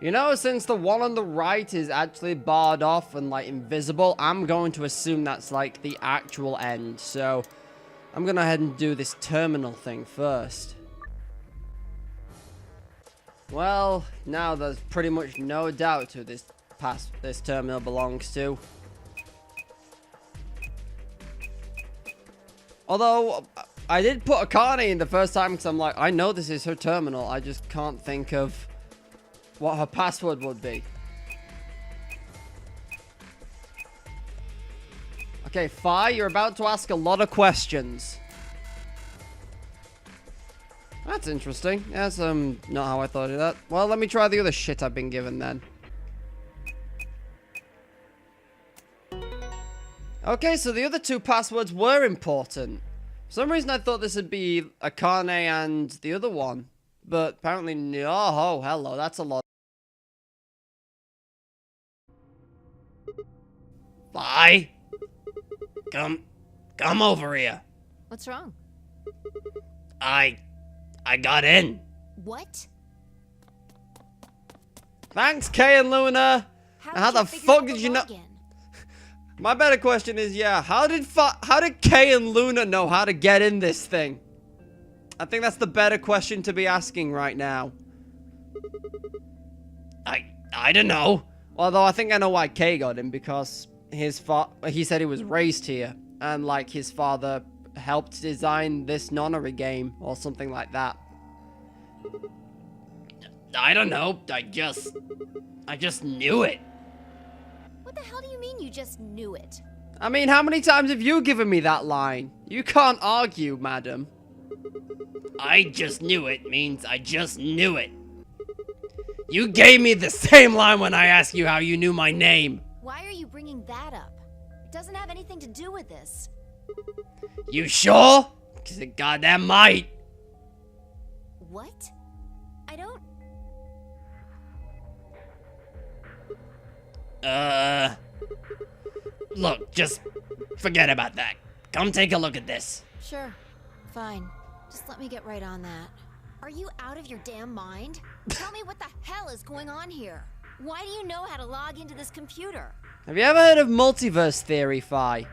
You know, since the one on the right is actually barred off and, like, invisible, I'm going to assume that's, like, the actual end. So, I'm going to go ahead and do this terminal thing first. Well, now there's pretty much no doubt who this terminal belongs to. Although, I did put Akane in the first time because I'm like, I know this is her terminal. I just can't think of what her password would be. Okay, Fi, you're about to ask a lot of questions. That's interesting. That's not how I thought of that. Well, let me try the other shit I've been given then. Okay, so the other two passwords were important. For some reason I thought this would be Akane and the other one. But apparently no. Oh, hello, that's a lot. Fi! Come over here. What's wrong? I got in. What? Thanks, Kay and Luna. How the fuck did you know? My better question is, yeah, how did Kay and Luna know how to get in this thing? I think that's the better question to be asking right now. I don't know. Although I think I know why Kay got in, because he said he was raised here, and like his father helped design this nonary game or something like that. I don't know. I just knew it. What the hell do you mean you just knew it? I mean, how many times have you given me that line? You can't argue, madam. I just knew it means I just knew it. You gave me the same line when I asked you how you knew my name. Why are you bringing that up? It doesn't have anything to do with this. You sure? Because it goddamn might. What? I don't... Look, just forget about that. Come take a look at this. Sure. Fine. Just let me get right on that. Are you out of your damn mind? Tell me what the hell is going on here. Why do you know how to log into this computer? Have you ever heard of multiverse theory, Fi?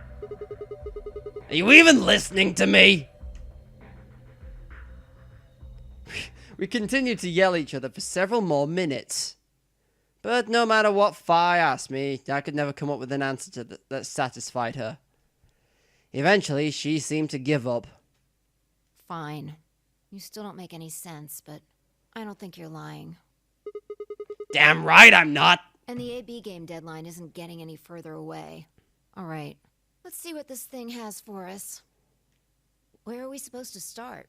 Are you even listening to me? We continued to yell at each other for several more minutes. But no matter what Fi asked me, I could never come up with an answer that satisfied her. Eventually, she seemed to give up. Fine. You still don't make any sense, but I don't think you're lying. Damn right I'm not! And the AB game deadline isn't getting any further away. Alright, let's see what this thing has for us. Where are we supposed to start?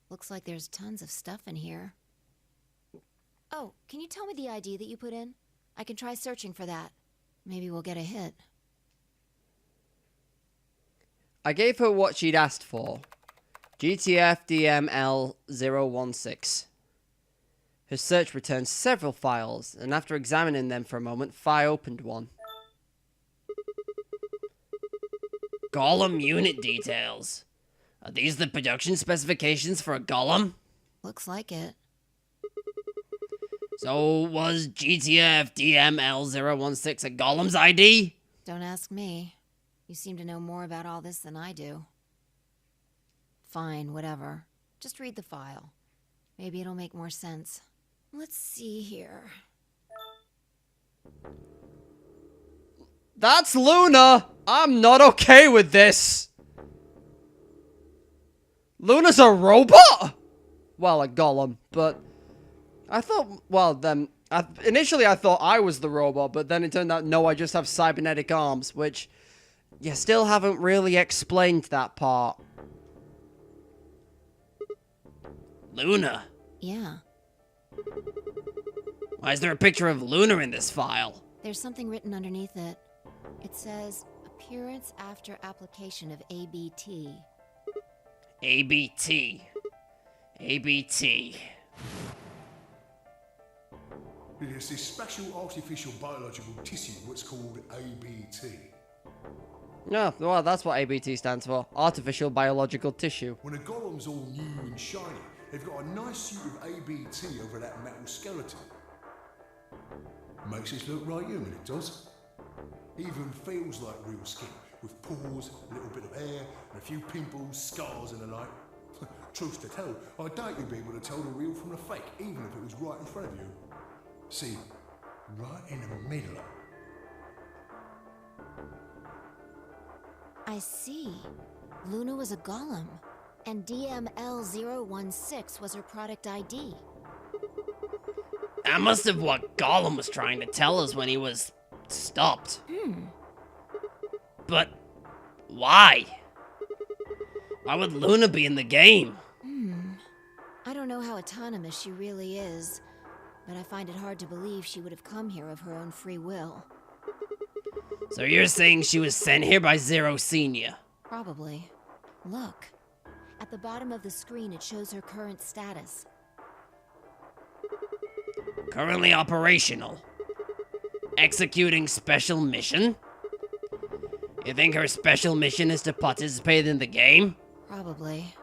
Looks like there's tons of stuff in here. Oh, can you tell me the ID that you put in? I can try searching for that. Maybe we'll get a hit. I gave her what she'd asked for. GTFDML016. Her search returned several files, and after examining them for a moment, Fi opened one. Golem unit details. Are these the production specifications for a golem? Looks like it. So was GTFDML016 a golem's ID? Don't ask me. You seem to know more about all this than I do. Fine, whatever. Just read the file. Maybe it'll make more sense. Let's see here. That's Luna! I'm not okay with this! Luna's a robot? Well, a golem, but... I thought, well then, initially I thought I was the robot, but then it turned out, no, I just have cybernetic arms, which... You still haven't really explained that part. Luna? Yeah. Why is there a picture of Luna in this file? There's something written underneath it. It says, appearance after application of ABT. ABT. ABT. It's this special artificial biological tissue, what's called ABT. No, well, that's what ABT stands for. Artificial biological tissue. When a golem's all new and shiny, they've got a nice suit of ABT over that metal skeleton. Makes us look right human, it does. Even feels like real skin, with pores, a little bit of hair, and a few pimples, scars and the like. Truth to tell, I doubt you'd be able to tell the real from the fake, even if it was right in front of you. See, right in the middle. I see. Luna was a golem, and DML016 was her product ID. That must have what Gollum was trying to tell us when he was stopped. But why? Why would Luna be in the game? I don't know how autonomous she really is, but I find it hard to believe she would have come here of her own free will. So you're saying she was sent here by Zero Senior? Probably. Look. At the bottom of the screen, it shows her current status. Currently operational. Executing special mission? You think her special mission is to participate in the game? Probably.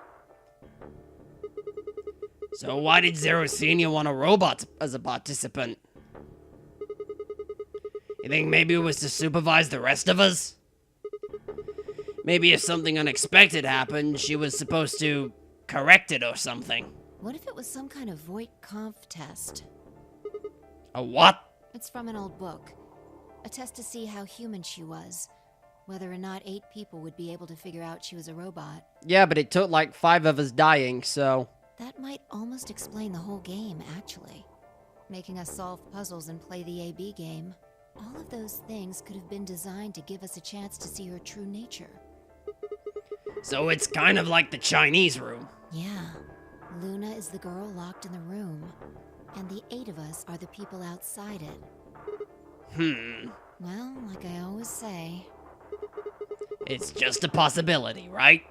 So why did Zero Senior want a robot as a participant? You think maybe it was to supervise the rest of us? Maybe if something unexpected happened, she was supposed to correct it or something. What if it was some kind of Voight-Kampf test? A what? It's from an old book. A test to see how human she was. Whether or not 8 people would be able to figure out she was a robot. Yeah, but it took like 5 of us dying, so... That might almost explain the whole game, actually. Making us solve puzzles and play the AB game. All of those things could have been designed to give us a chance to see her true nature. So it's kind of like the Chinese room. Yeah. Luna is the girl locked in the room. And the 8 of us are the people outside it. Well, like I always say... It's just a possibility, right?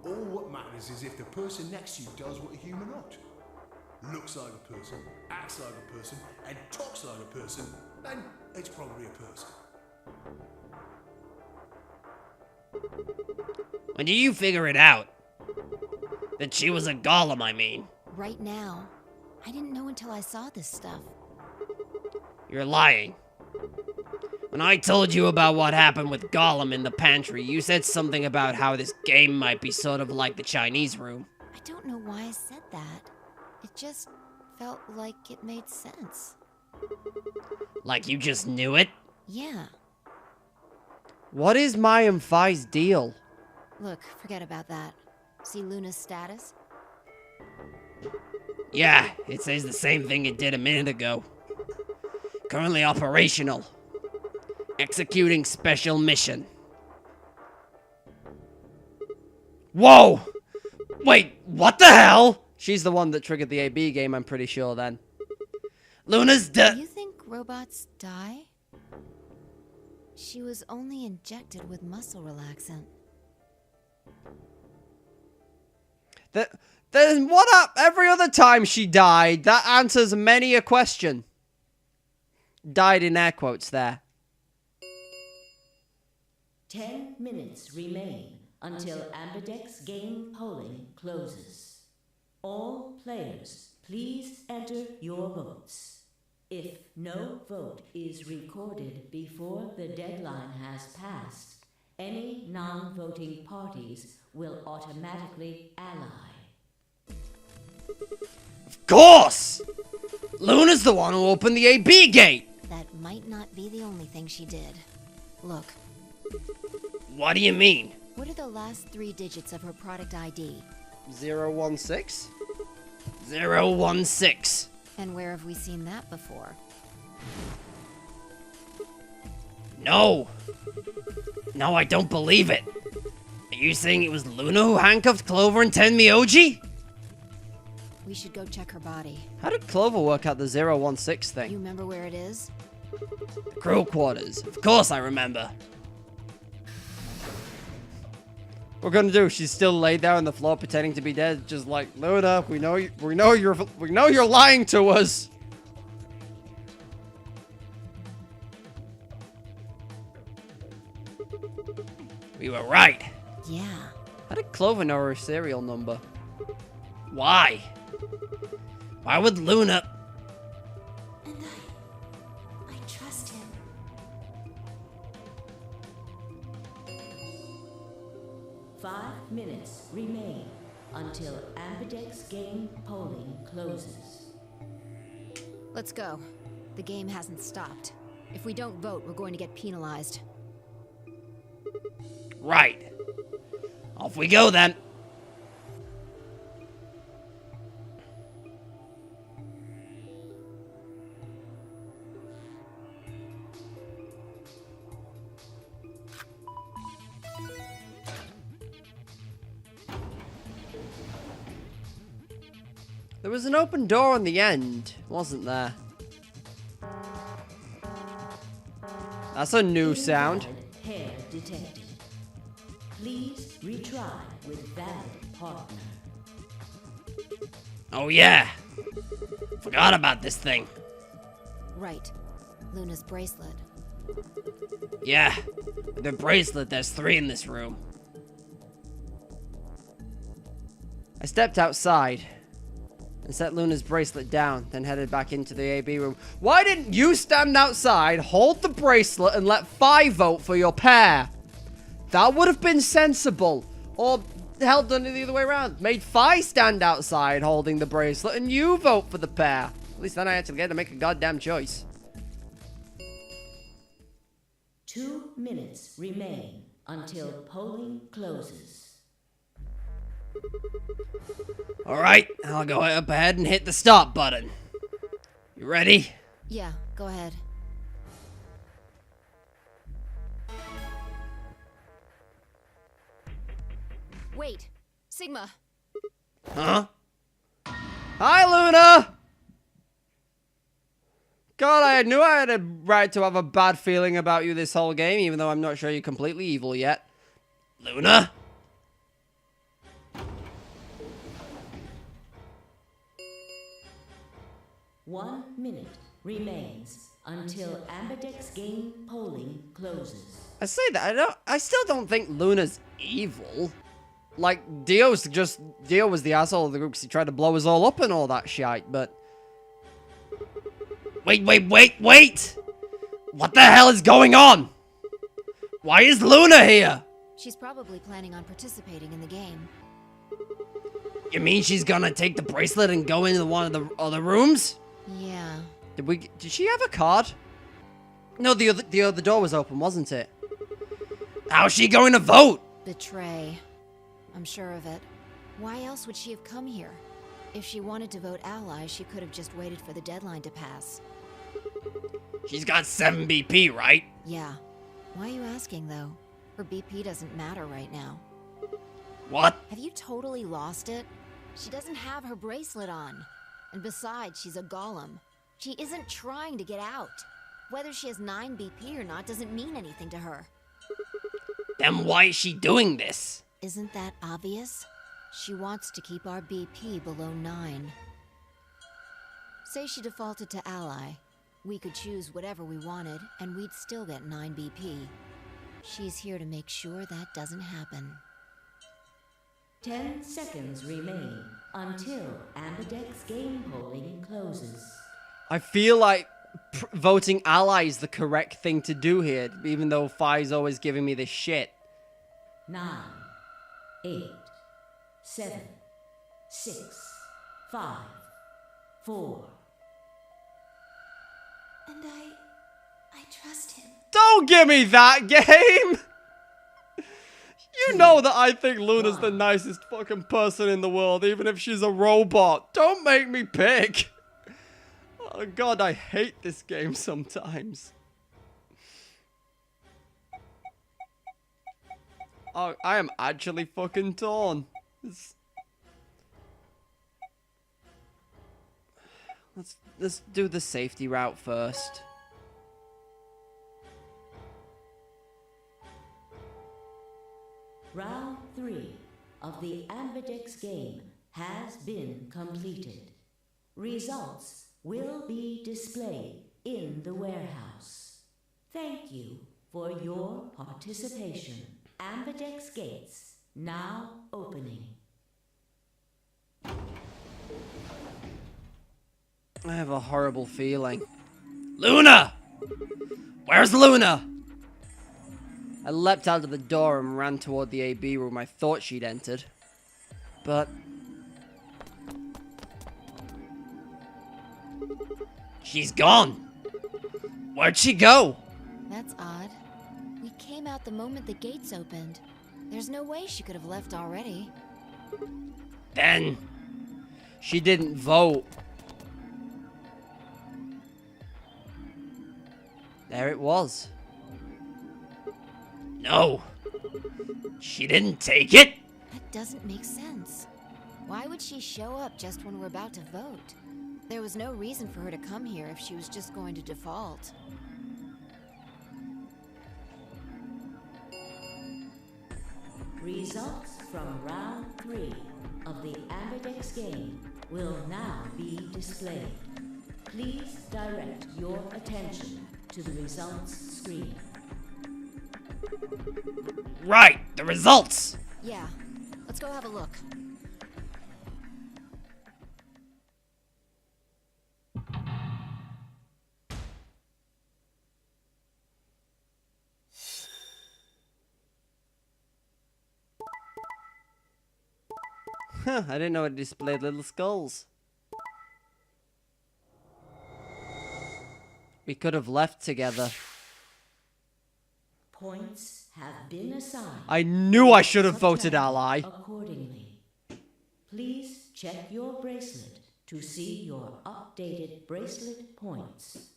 All what matters is if the person next to you does what a human ought. Looks like a person, acts like a person, and talks like a person, then it's probably a person. When did you figure it out? That she was a golem, I mean. Right now. I didn't know until I saw this stuff. You're lying. When I told you about what happened with Gollum in the pantry, you said something about how this game might be sort of like the Chinese room. I don't know why I said that. It just felt like it made sense. Like you just knew it? Yeah. What is Mayim Phi's deal? Look, forget about that. See Luna's status? Yeah, it says the same thing it did a minute ago. Currently operational. Executing special mission. Whoa! Wait, what the hell? She's the one that triggered the AB game, I'm pretty sure then. Luna's Do you think robots die? She was only injected with muscle relaxant. Then what up? Every other time she died, that answers many a question. Died in air quotes there. 10 minutes remain until Ambidex game polling closes. All players, please enter your votes. If no vote is recorded before the deadline has passed, any non-voting parties will automatically ally. Of course! Luna's the one who opened the AB gate! That might not be the only thing she did. Look, What do you mean? what are the last 3 digits of her product ID? 016? 016. And where have we seen that before? No. No, I don't believe it. Are you saying it was Luna who handcuffed Clover and Tenmyoji? We should go check her body. How did Clover work out the 016 You thing? remember where it is? Crew quarters. Of course I remember. What we're gonna do? She's still laid there on the floor pretending to be dead, just like Luna. We know you're lying to us. We were right. Yeah. How did Clover know her serial number? Why? Why would Luna? And trust him. Five minutes remain until Ambidex game polling closes. Let's go. The game hasn't stopped. If we don't vote, we're going to get penalized. Right. Off we go then. There was an open door on the end, wasn't there? That's a new sound. Invalid hair detected. Please retry with valid partner. Oh yeah. Forgot about this thing. Right. Luna's bracelet. Yeah. The bracelet, there's 3 in this room. I stepped outside and set Luna's bracelet down, then headed back into the AB room. Why didn't you stand outside, hold the bracelet, and let 5 vote for your pair? That would have been sensible. Or, hell, done it the other way around. Made 5 stand outside holding the bracelet, and you vote for the pair. At least then I actually get to make a goddamn choice. 2 minutes remain until polling closes. Alright, I'll go up ahead and hit the stop button. You ready? Yeah, go ahead. Wait, Sigma. Huh? Hi, Luna! God, I knew I had a right to have a bad feeling about you this whole game, even though I'm not sure you're completely evil yet. Luna? One minute remains until Ambidex game polling closes. I say that, I still don't think Luna's evil. Like, Dio was the asshole of the group because he tried to blow us all up and all that shite, but... Wait! What the hell is going on? Why is Luna here? She's probably planning on participating in the game. You mean she's gonna take the bracelet and go into one of the other rooms? Yeah. Did she have a card? No, the other door was open, wasn't it? How's she going to vote? Betray. I'm sure of it. Why else would she have come here? If she wanted to vote allies, she could have just waited for the deadline to pass. She's got 7 BP, right? Yeah. Why are you asking, though? Her BP doesn't matter right now. What? Have you totally lost it? She doesn't have her bracelet on. And besides, she's a golem. She isn't trying to get out. Whether she has 9 BP or not doesn't mean anything to her. Then why is she doing this? Isn't that obvious? She wants to keep our BP below 9. Say she defaulted to ally. We could choose whatever we wanted, and we'd still get 9 BP. She's here to make sure that doesn't happen. 10 seconds remain until Ambidex game polling closes. I feel like voting ally is the correct thing to do here, even though Fi's always giving me this shit. 9, 8, 7, 6, 5, 4. And I trust him. Don't give me that game! You know that I think Luna's the nicest fucking person in the world, even if she's a robot. Don't make me pick. Oh god, I hate this game sometimes. Oh, I am actually fucking torn. Let's do the safety route first. Round 3 of the Ambidex game has been completed. Results will be displayed in the warehouse. Thank you for your participation. Ambidex gates now opening. I have a horrible feeling. Luna! Where's Luna? I leapt out of the door and ran toward the AB room I thought she'd entered. But... she's gone! Where'd she go? That's odd. We came out the moment the gates opened. There's no way she could have left already. Then... she didn't vote. There it was. No. She didn't take it. That doesn't make sense. Why would she show up just when we're about to vote? There was no reason for her to come here if she was just going to default. Results from round 3 of the Ambidex game will now be displayed. Please direct your attention to the results screen. Right, the results. Yeah, let's go have a look. Huh, I didn't know it displayed little skulls. We could have left together. Points have been assigned. I knew I should have voted ally. Accordingly, please check your bracelet to see your updated bracelet points.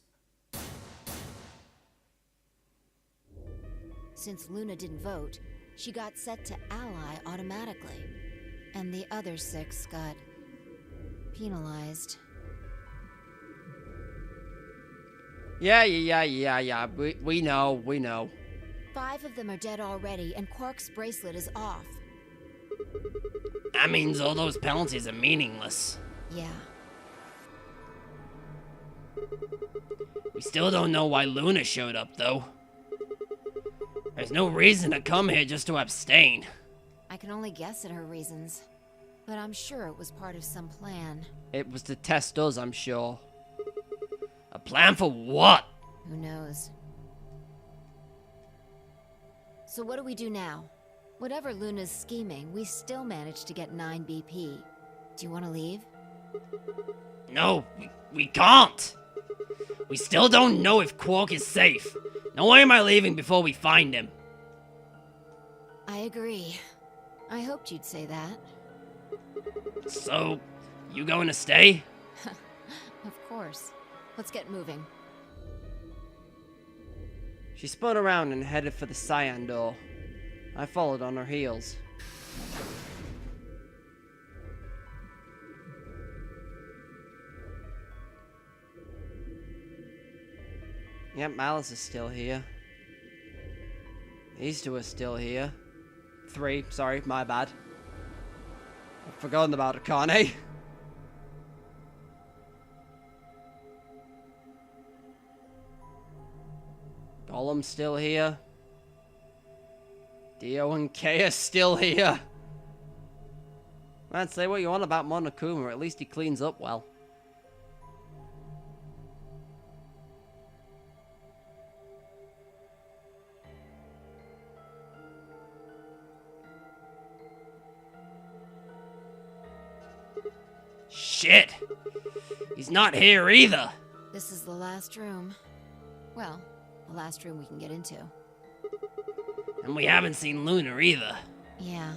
Since Luna didn't vote, she got set to ally automatically. And the other 6 got penalized. Yeah. We know. 5 of them are dead already, and Quark's bracelet is off. That means all those penalties are meaningless. Yeah. We still don't know why Luna showed up, though. There's no reason to come here just to abstain. I can only guess at her reasons. But I'm sure it was part of some plan. It was to test us, I'm sure. A plan for what? Who knows? So what do we do now? Whatever Luna's scheming, we still managed to get 9 BP. Do you want to leave? No, we can't. We still don't know if Quark is safe. No way am I leaving before we find him. I agree. I hoped you'd say that. So, you going to stay? Of course. Let's get moving. She spun around and headed for the cyan door. I followed on her heels. Yep, Malice is still here. These 2 are still here. 3, sorry, my bad. I've forgotten about Akane. Golem's still here. Dio and Kay are still here. Man, say what you want about Monokuma, at least he cleans up well. Shit! He's not here either! This is the last room. Well, the last room we can get into. And we haven't seen Luna either. Yeah.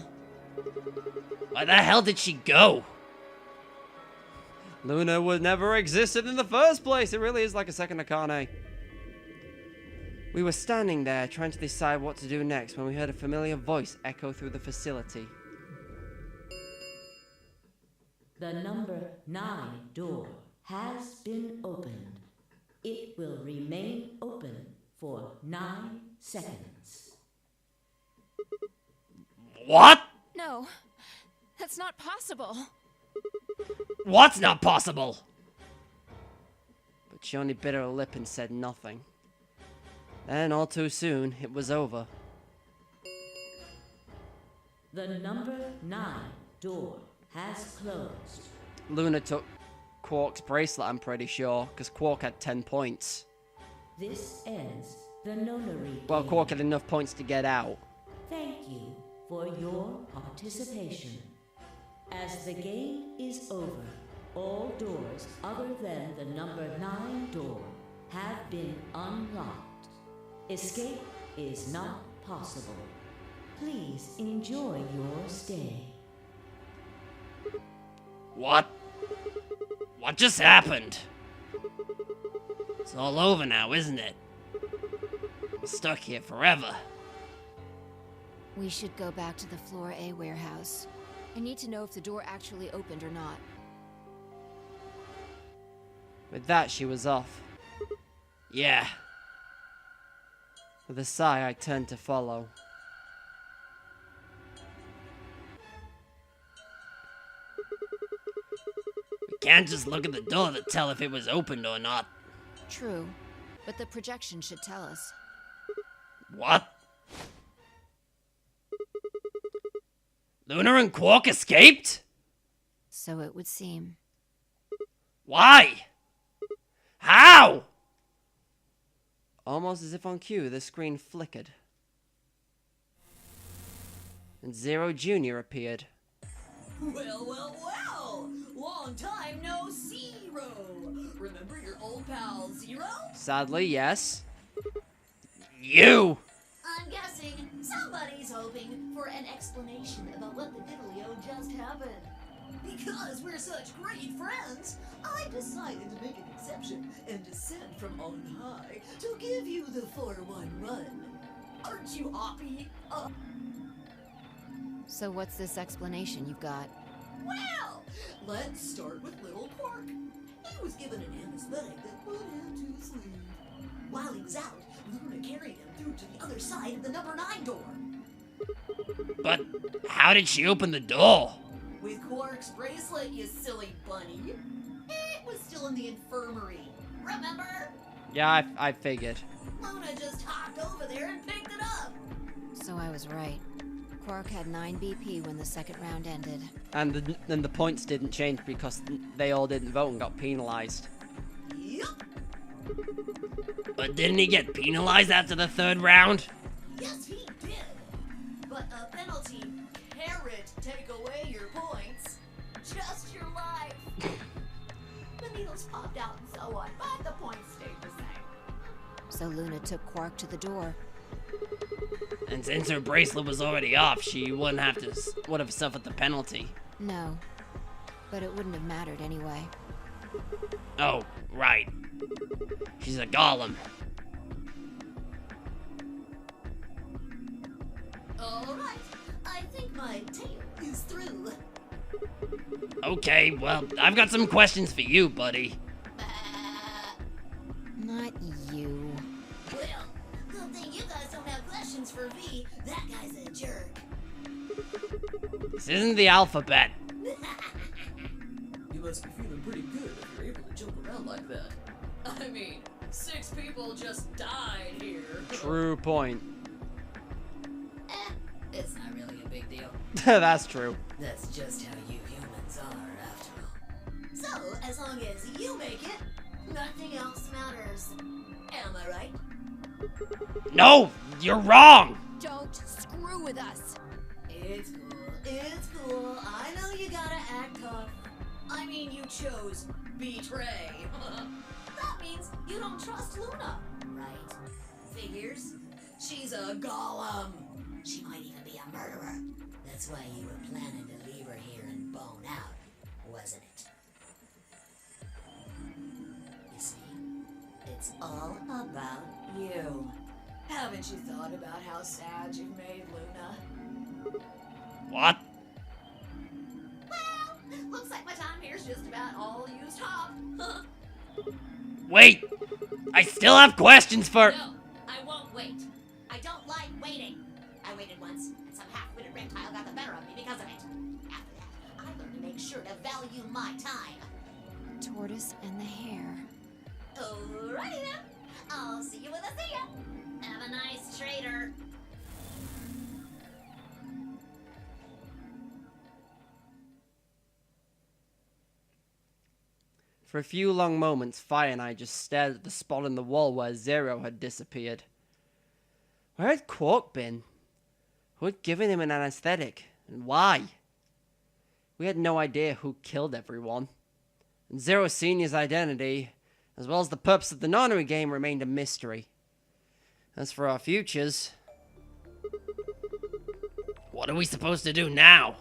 Where the hell did she go? Luna would never existed in the first place. It really is like a second Akane. We were standing there trying to decide what to do next when we heard a familiar voice echo through the facility. The number 9 door has been opened. It will remain open for 9 seconds. What? No, that's not possible. What's not possible? But she only bit her lip and said nothing. Then, all too soon, it was over. The number 9 door has closed. Luna took Quark's bracelet, I'm pretty sure, because Quark had 10 points. This ends the nonary Well, game. Quark had enough points to get out. Thank you for your participation. As the game is over, all doors other than the number 9 door have been unlocked. Escape is not possible. Please enjoy your stay. What? What just happened? It's all over now, isn't it? I'm stuck here forever. We should go back to the Floor A warehouse. I need to know if the door actually opened or not. With that, she was off. Yeah. With a sigh, I turned to follow. We can't just look at the door to tell if it was opened or not. True, but the projection should tell us. What? Luna and Quark escaped? So it would seem. Why? How? Almost as if on cue, the screen flickered. And Zero Jr. appeared. Well, well, well! Long time no Zero! Remember your old pal Zero? Sadly, yes. You! I'm guessing somebody's hoping for an explanation about what the diddlio just happened. Because we're such great friends, I decided to make an exception and descend from on high to give you the 4-1 run. Aren't you happy? So what's this explanation you've got? Well, let's start with little Quark. He was given an anesthetic that put him to sleep. While he was out, Luna carried him through to the other side of the number 9 door. But how did she open the door? With Quark's bracelet, you silly bunny. It was still in the infirmary. Remember? Yeah, I figured. Luna just hopped over there and picked it up. So I was right. Quark had 9 BP when the second round ended. And the points didn't change because they all didn't vote and got penalized. Yup. But didn't he get penalized after the 3rd round? Yes, he did. But a penalty carrot take away your points. Just your life. The needles popped out and so on, but the points stayed the same. So Luna took Quark to the door. And since her bracelet was already off, she would have suffered the penalty. No, but it wouldn't have mattered anyway. Oh, right. She's a golem. Alright, I think my tale is through. Okay, well, I've got some questions for you, buddy. Not you. Well, good thing you guys don't have questions for V. That guy's a jerk. This isn't the alphabet. You must be feeling pretty good if you're able to joke around like that. I mean, 6 people just died here. True point. It's not really a big deal. That's true. That's just how you humans are, after all. So, as long as you make it, nothing else matters. Am I right? No, you're wrong. Don't screw with us. It's cool. It's cool. I know you gotta act tough. I mean, you chose betray. That means you don't trust Luna, right? Figures. She's a golem. She might even be a murderer. That's why you were planning to leave her here and bone out, wasn't it? You see, it's all about you. Haven't you thought about how sad you've made Luna? What? Well, looks like my time here's just about all used up. Wait, I still have questions for... No, I won't wait. I don't like waiting. I waited once, and some half-witted reptile got the better of me because of it. After that, I learned to make sure to value my time. Tortoise and the hare. Alrighty then. I'll see you when I see ya. Have a nice trader. For a few long moments, Fire and I just stared at the spot in the wall where Zero had disappeared. Where had Quark been? Who had given him an anesthetic? And why? We had no idea who killed everyone. And Zero Senior's identity, as well as the purpose of the nonary game, remained a mystery. As for our futures... What are we supposed to do now?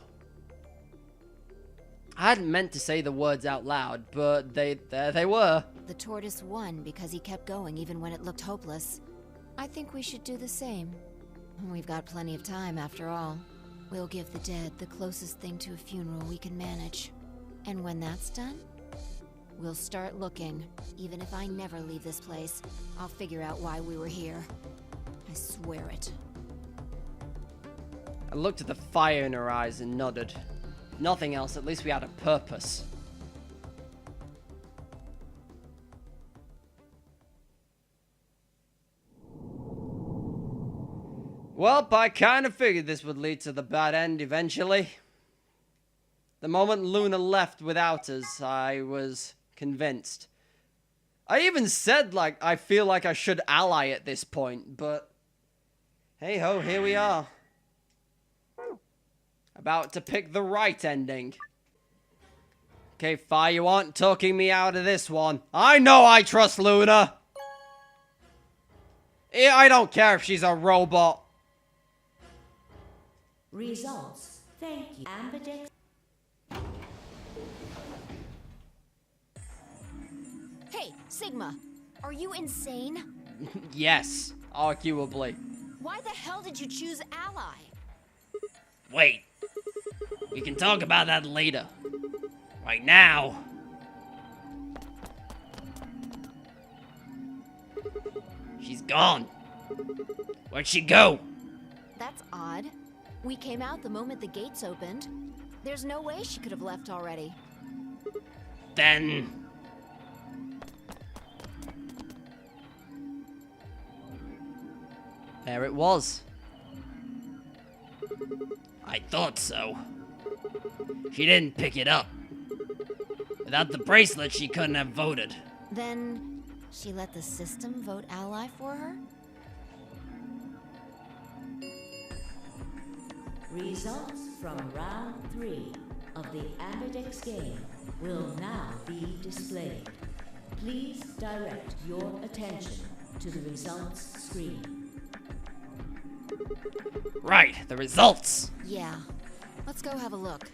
I hadn't meant to say the words out loud, but there they were. The tortoise won because he kept going even when it looked hopeless. I think we should do the same. We've got plenty of time after all. We'll give the dead the closest thing to a funeral we can manage. And when that's done, we'll start looking. Even if I never leave this place, I'll figure out why we were here. I swear it. I looked at the fire in her eyes and nodded. Nothing else, at least we had a purpose. Well, I kind of figured this would lead to the bad end eventually. The moment Luna left without us, I was convinced. I even said, like, I feel like I should ally at this point, but... hey ho, here we are. About to pick the right ending. Okay, Fire, you aren't talking me out of this one. I know I trust Luna! I don't care if she's a robot. Results. Thank you. Ambidex. Hey, Sigma, are you insane? Yes, arguably. Why the hell did you choose Ally? Wait. We can talk about that later. Right now... she's gone. Where'd she go? That's odd. We came out the moment the gates opened. There's no way she could have left already. Then... there it was. I thought so. She didn't pick it up. Without the bracelet, she couldn't have voted. Then she let the system vote Ally for her? Results from round 3 of the Ambidex game will now be displayed. Please direct your attention to the results screen. Right, the results. Yeah. Let's go have a look.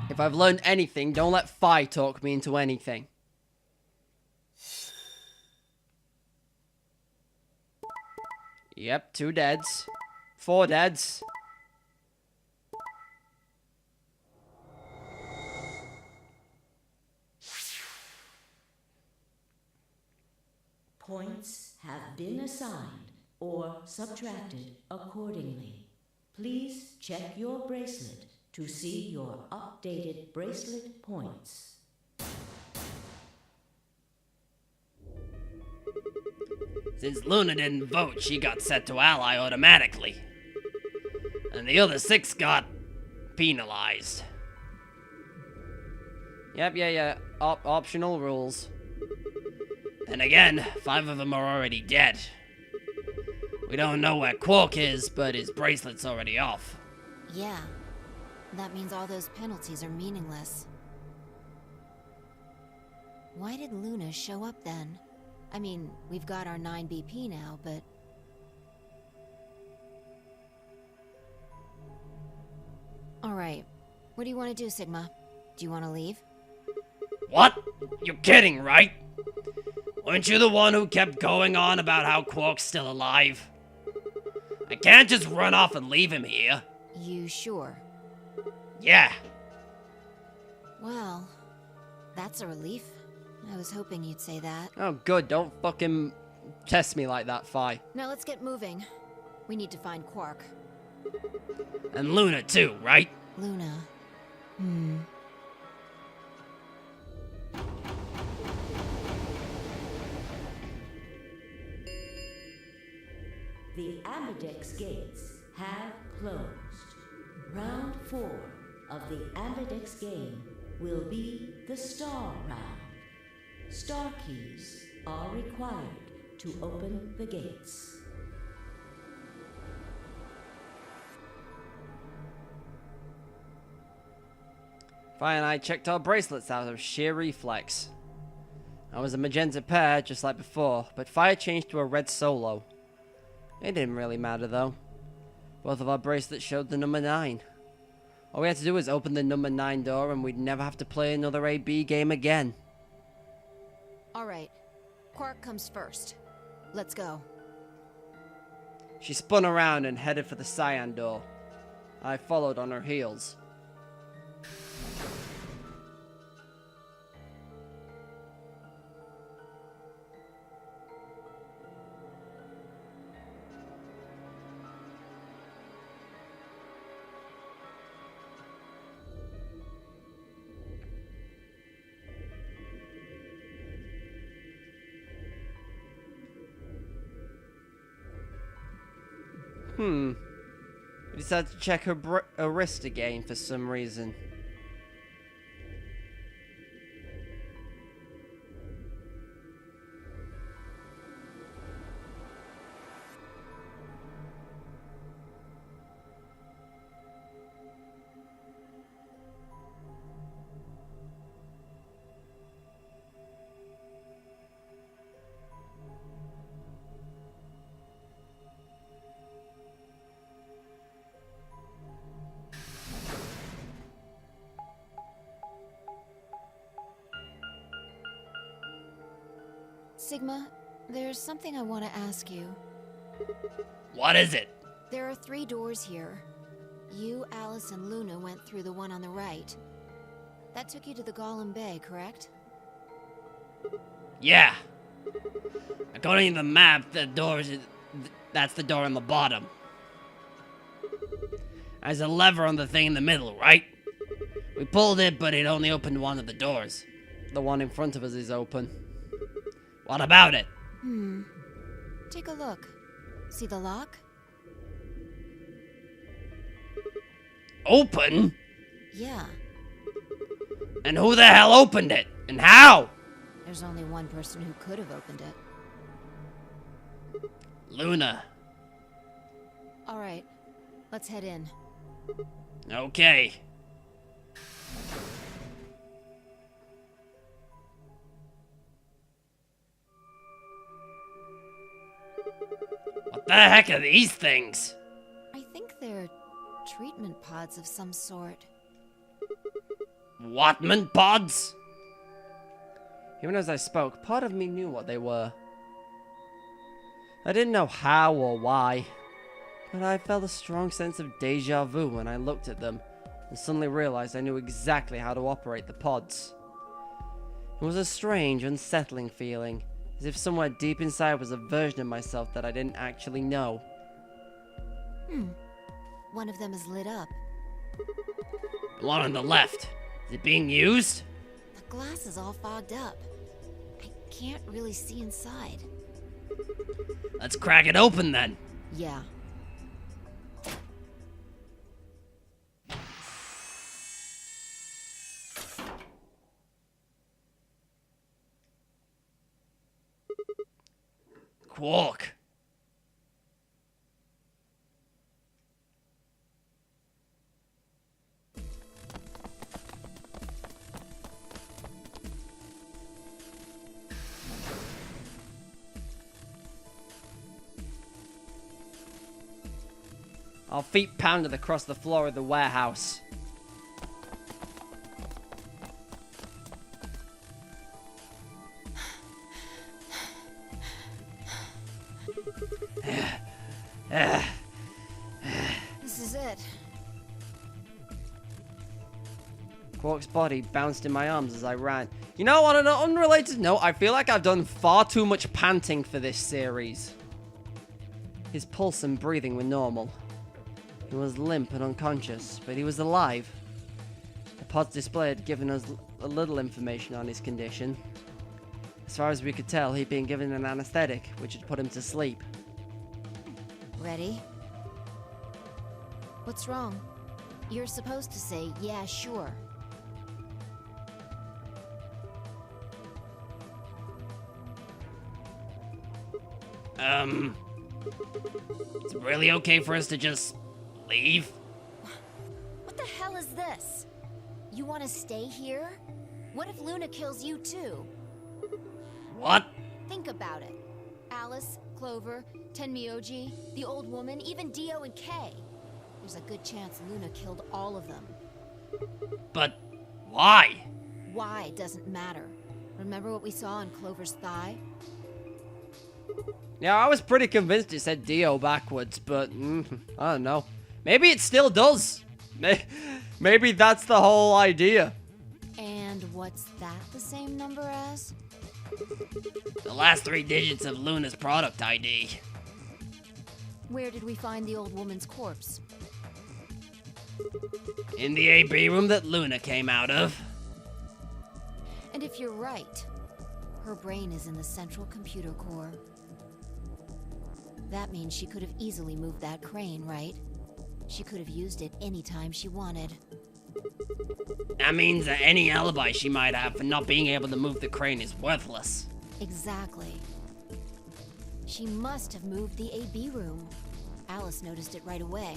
If I've learned anything, don't let Fi talk me into anything. Yep, 2 deads. 4 deads. Points have been assigned or subtracted accordingly. Please check your bracelet to see your updated bracelet points. Since Luna didn't vote, she got set to ally automatically. And the other 6 got penalized. Yep, yeah. Optional rules. And again, 5 of them are already dead. We don't know where Quark is, but his bracelet's already off. Yeah. That means all those penalties are meaningless. Why did Luna show up then? I mean, we've got our 9 BP now, but... Alright. What do you want to do, Sigma? Do you want to leave? What? You're kidding, right? Weren't you the one who kept going on about how Quark's still alive? I can't just run off and leave him here. You sure? Yeah. Well, that's a relief. I was hoping you'd say that. Oh, good. Don't fucking test me like that, Fi. Now let's get moving. We need to find Quark. And Luna, too, right? Luna. The Ambidex gates have closed. Round 4 of the Ambidex game will be the Star Round. Star keys are required to open the gates. Fire and I checked our bracelets out of sheer reflex. I was a magenta pair, just like before, but Fire changed to a red solo. It didn't really matter, though. Both of our bracelets showed the number 9. All we had to do was open the number 9 door, and we'd never have to play another AB game again. Alright. Quark comes first. Let's go. She spun around and headed for the cyan door. I followed on her heels. We decided to check her wrist again for some reason. Sigma, there's something I want to ask you. What is it? There are 3 doors here. You, Alice, and Luna went through the one on the right. That took you to the Golem Bay, correct? Yeah. According to the map, that's the door on the bottom. There's a lever on the thing in the middle, right? We pulled it, but it only opened one of the doors. The one in front of us is open. What about it? Take a look. See the lock? Open? Yeah. And who the hell opened it? And how? There's only one person who could have opened it. Luna. Alright, let's head in. Okay. What the heck are these things? I think they're treatment pods of some sort. Whatman pods? Even as I spoke, part of me knew what they were. I didn't know how or why, but I felt a strong sense of deja vu when I looked at them and suddenly realized I knew exactly how to operate the pods. It was a strange, unsettling feeling, as if somewhere deep inside was a version of myself that I didn't actually know. One of them is lit up. The one on the left. Is it being used? The glass is all fogged up. I can't really see inside. Let's crack it open then. Yeah. Quark. Our feet pounded across the floor of the warehouse. This is it. Quark's body bounced in my arms as I ran. You know, on an unrelated note, I feel like I've done far too much panting for this series. His pulse and breathing were normal. He was limp and unconscious, but he was alive. The pod's display had given us a little information on his condition. As far as we could tell, he'd been given an anesthetic, which had put him to sleep. Ready? What's wrong? You're supposed to say, yeah, sure. It's really okay for us to just leave? What the hell is this? You want to stay here? What if Luna kills you too? What? Think about it. Alice, Clover, Tenmyoji, the old woman, even Dio and Kay. There's a good chance Luna killed all of them. But why? Why doesn't matter. Remember what we saw on Clover's thigh? Yeah, I was pretty convinced it said Dio backwards, but I don't know. Maybe it still does. Maybe that's the whole idea. And what's that the same number as? The last 3 digits of Luna's product ID. Where did we find the old woman's corpse? In the AB room that Luna came out of. And if you're right, her brain is in the central computer core. That means she could have easily moved that crane, right? She could have used it anytime she wanted. That means that any alibi she might have for not being able to move the crane is worthless. Exactly. She must have moved the AB room. Alice noticed it right away.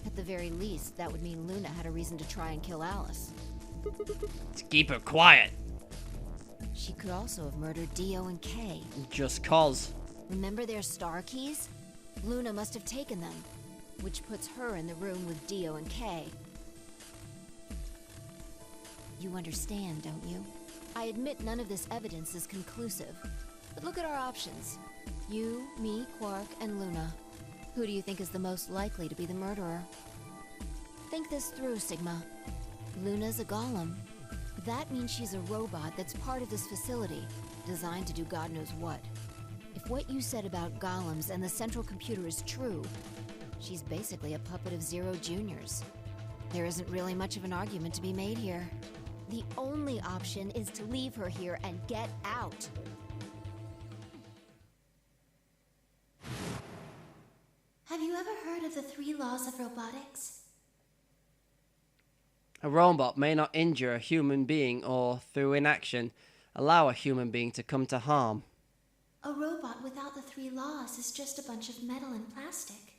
At the very least, that would mean Luna had a reason to try and kill Alice. To keep her quiet. She could also have murdered Dio and Kay. Just cause. Remember their star keys? Luna must have taken them, which puts her in the room with Dio and Kay. You understand, don't you? I admit none of this evidence is conclusive, but look at our options. You, me, Quark, and Luna. Who do you think is the most likely to be the murderer? Think this through, Sigma. Luna's a golem. That means she's a robot that's part of this facility, designed to do God knows what. If what you said about golems and the central computer is true, she's basically a puppet of Zero Junior's. There isn't really much of an argument to be made here. The only option is to leave her here and get out. Have you ever heard of the 3 laws of robotics? A robot may not injure a human being or, through inaction, allow a human being to come to harm. A robot without the 3 laws is just a bunch of metal and plastic.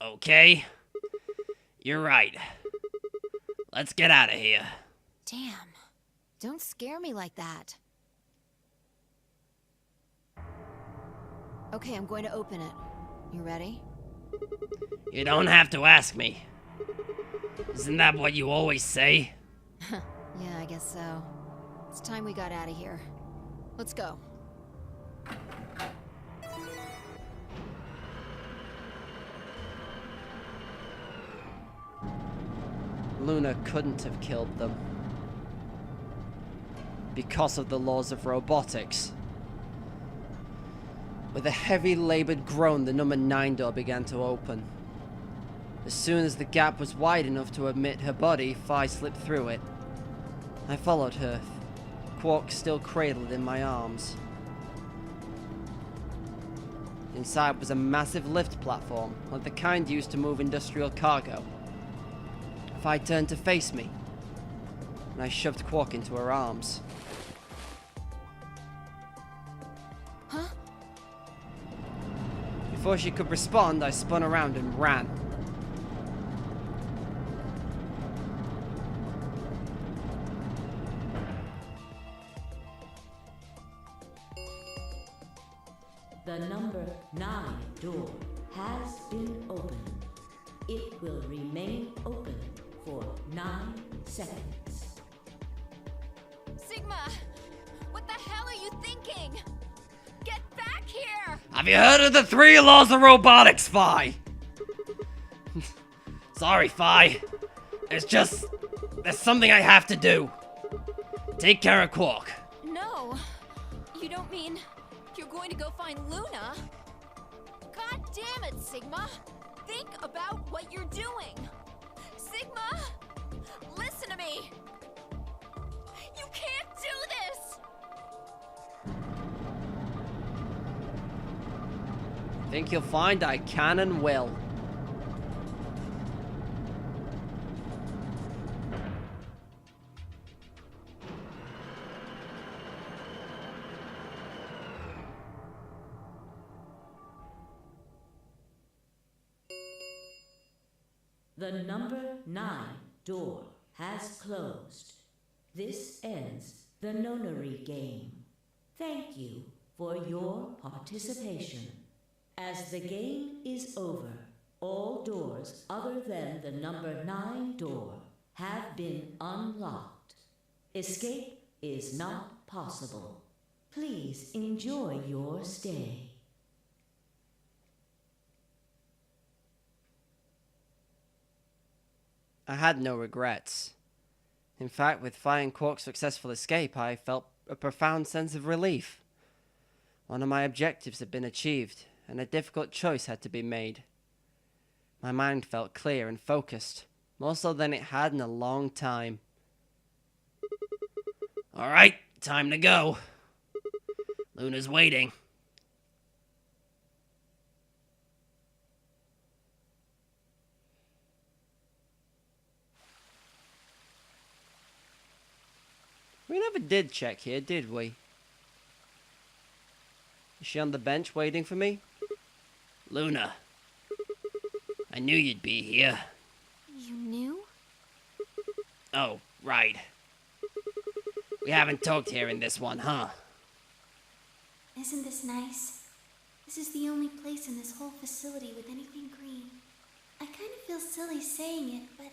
Okay. You're right. Let's get out of here. Damn. Don't scare me like that. Okay, I'm going to open it. You ready? You don't have to ask me. Isn't that what you always say? Yeah, I guess so. It's time we got out of here. Let's go. Luna couldn't have killed them. Because of the laws of robotics. With a heavy labored groan, the number 9 door began to open. As soon as the gap was wide enough to admit her body, Phi slipped through it. I followed her, Quark still cradled in my arms. Inside was a massive lift platform, like the kind used to move industrial cargo. Phi turned to face me, and I shoved Quark into her arms. Huh? Before she could respond, I spun around and ran. The number 9 door has been opened. It will remain open for 9 seconds. Sigma! What the hell are you thinking? Get back here! Have you heard of the 3 laws of robotics, Phi? Sorry, Phi. There's something I have to do. Take care of Quark. No! You don't mean you're going to go find Luna? God damn it, Sigma! Think about what you're doing! Sigma! Listen to me! You can't do this! think you'll find I can and will. The number 9 door has closed. This ends the nonary game. Thank you for your participation. As the game is over, all doors other than the number 9 door have been unlocked. Escape is not possible. Please enjoy your stay. I had no regrets. In fact, with Fire and Quark's successful escape, I felt a profound sense of relief. One of my objectives had been achieved, and a difficult choice had to be made. My mind felt clear and focused, more so than it had in a long time. Alright, time to go. Luna's waiting. We never did check here, did we? Is she on the bench waiting for me? Luna. I knew you'd be here. You knew? Oh, right. We haven't talked here in this one, huh? Isn't this nice? This is the only place in this whole facility with anything green. I kind of feel silly saying it, but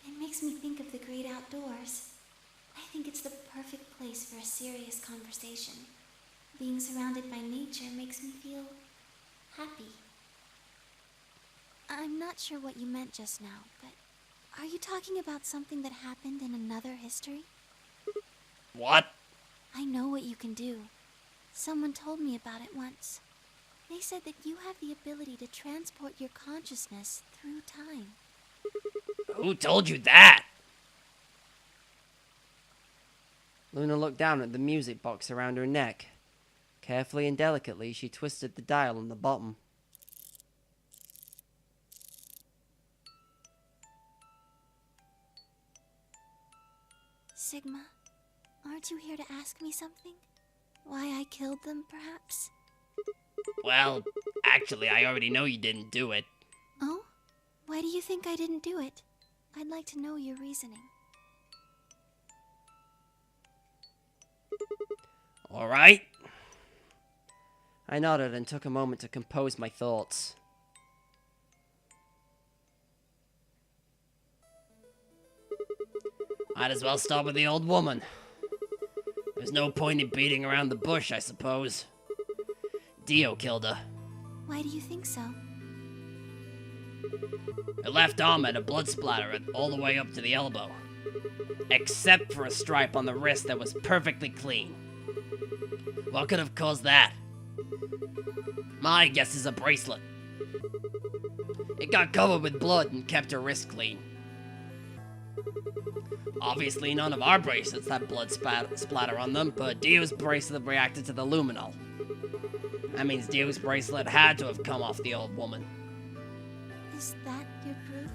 it makes me think of the great outdoors. I think it's the perfect place for a serious conversation. Being surrounded by nature makes me feel happy. I'm not sure what you meant just now, but are you talking about something that happened in another history? What? I know what you can do. Someone told me about it once. They said that you have the ability to transport your consciousness through time. Who told you that? Luna looked down at the music box around her neck. Carefully and delicately, she twisted the dial on the bottom. Sigma, aren't you here to ask me something? Why I killed them, perhaps? Well, actually, I already know you didn't do it. Oh? Why do you think I didn't do it? I'd like to know your reasoning. All right. I nodded and took a moment to compose my thoughts. Might as well start with the old woman. There's no point in beating around the bush, I suppose. Dio killed her. Why do you think so? Her left arm had a blood splatter all the way up to the elbow. Except for a stripe on the wrist that was perfectly clean. What could have caused that? My guess is a bracelet. It got covered with blood and kept her wrist clean. Obviously none of our bracelets had blood splatter on them, but Dio's bracelet reacted to the luminol. That means Dio's bracelet had to have come off the old woman. Is that your proof?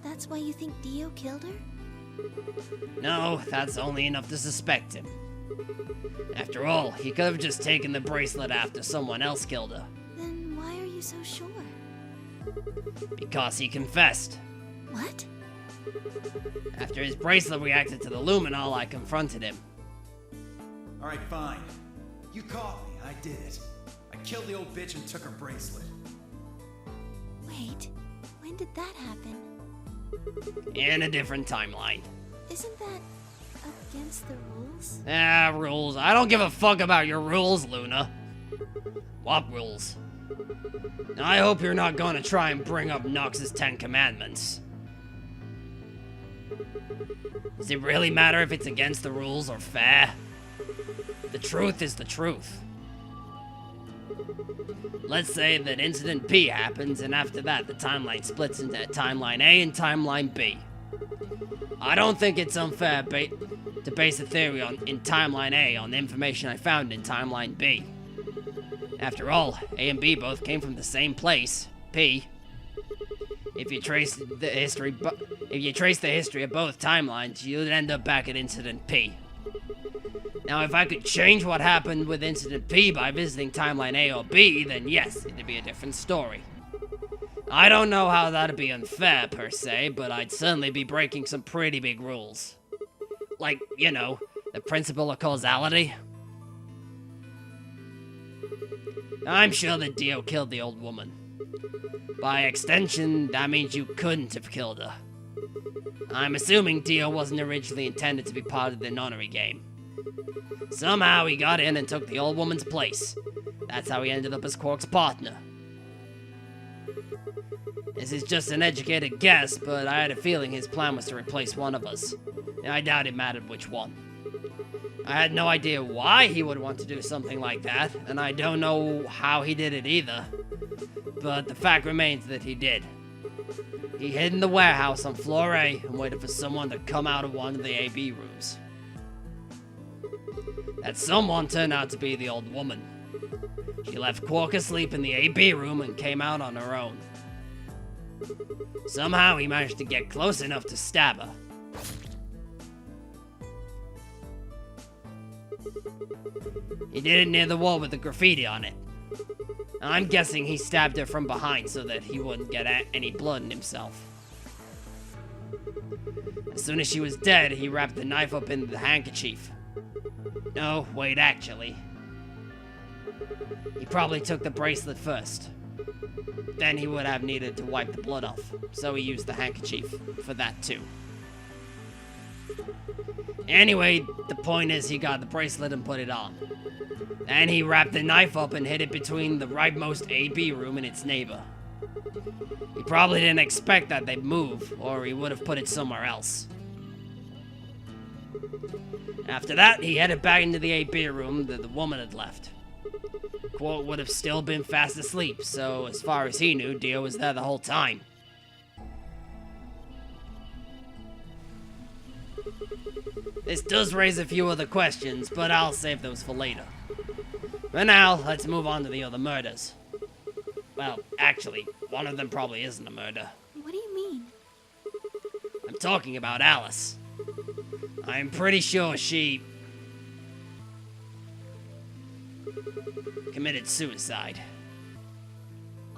That's why you think Dio killed her? No, that's only enough to suspect him. After all, he could have just taken the bracelet after someone else killed her. Then why are you so sure? Because he confessed. What? After his bracelet reacted to the luminol, I confronted him. Alright, fine. You caught me, I did it. I killed the old bitch and took her bracelet. Wait, when did that happen? In a different timeline. Isn't that against the rules? Rules. I don't give a fuck about your rules, Luna. What rules? I hope you're not gonna try and bring up Nox's 10 Commandments. Does it really matter if it's against the rules or fair? The truth is the truth. Let's say that Incident P happens, and after that, the timeline splits into Timeline A and Timeline B. I don't think it's unfair to base a theory in Timeline A on the information I found in Timeline B. After all, A and B both came from the same place, P. If you trace the history of both timelines, you'd end up back at Incident P. Now, if I could change what happened with Incident P by visiting timeline A or B, then yes, it'd be a different story. I don't know how that'd be unfair, per se, but I'd certainly be breaking some pretty big rules. Like, you know, the principle of causality. I'm sure that Dio killed the old woman. By extension, that means you couldn't have killed her. I'm assuming Dio wasn't originally intended to be part of the nonary game. Somehow he got in and took the old woman's place. That's how he ended up as Quark's partner. This is just an educated guess, but I had a feeling his plan was to replace one of us. And I doubt it mattered which one. I had no idea why he would want to do something like that, and I don't know how he did it either. But the fact remains that he did. He hid in the warehouse on floor A and waited for someone to come out of one of the AB rooms. That someone turned out to be the old woman. She left Quark asleep in the AB room and came out on her own. Somehow he managed to get close enough to stab her. He did it near the wall with the graffiti on it. I'm guessing he stabbed her from behind so that he wouldn't get any blood in himself. As soon as she was dead, he wrapped the knife up in the handkerchief. No, wait, actually. He probably took the bracelet first. Then he would have needed to wipe the blood off, so he used the handkerchief for that too. Anyway, the point is he got the bracelet and put it on. Then he wrapped the knife up and hid it between the rightmost AB room and its neighbor. He probably didn't expect that they'd move, or he would have put it somewhere else. After that, he headed back into the AB room that the woman had left. Quark would have still been fast asleep, so as far as he knew, Dio was there the whole time. This does raise a few other questions, but I'll save those for later. For now, let's move on to the other murders. Well, actually, one of them probably isn't a murder. What do you mean? I'm talking about Alice. I'm pretty sure she committed suicide.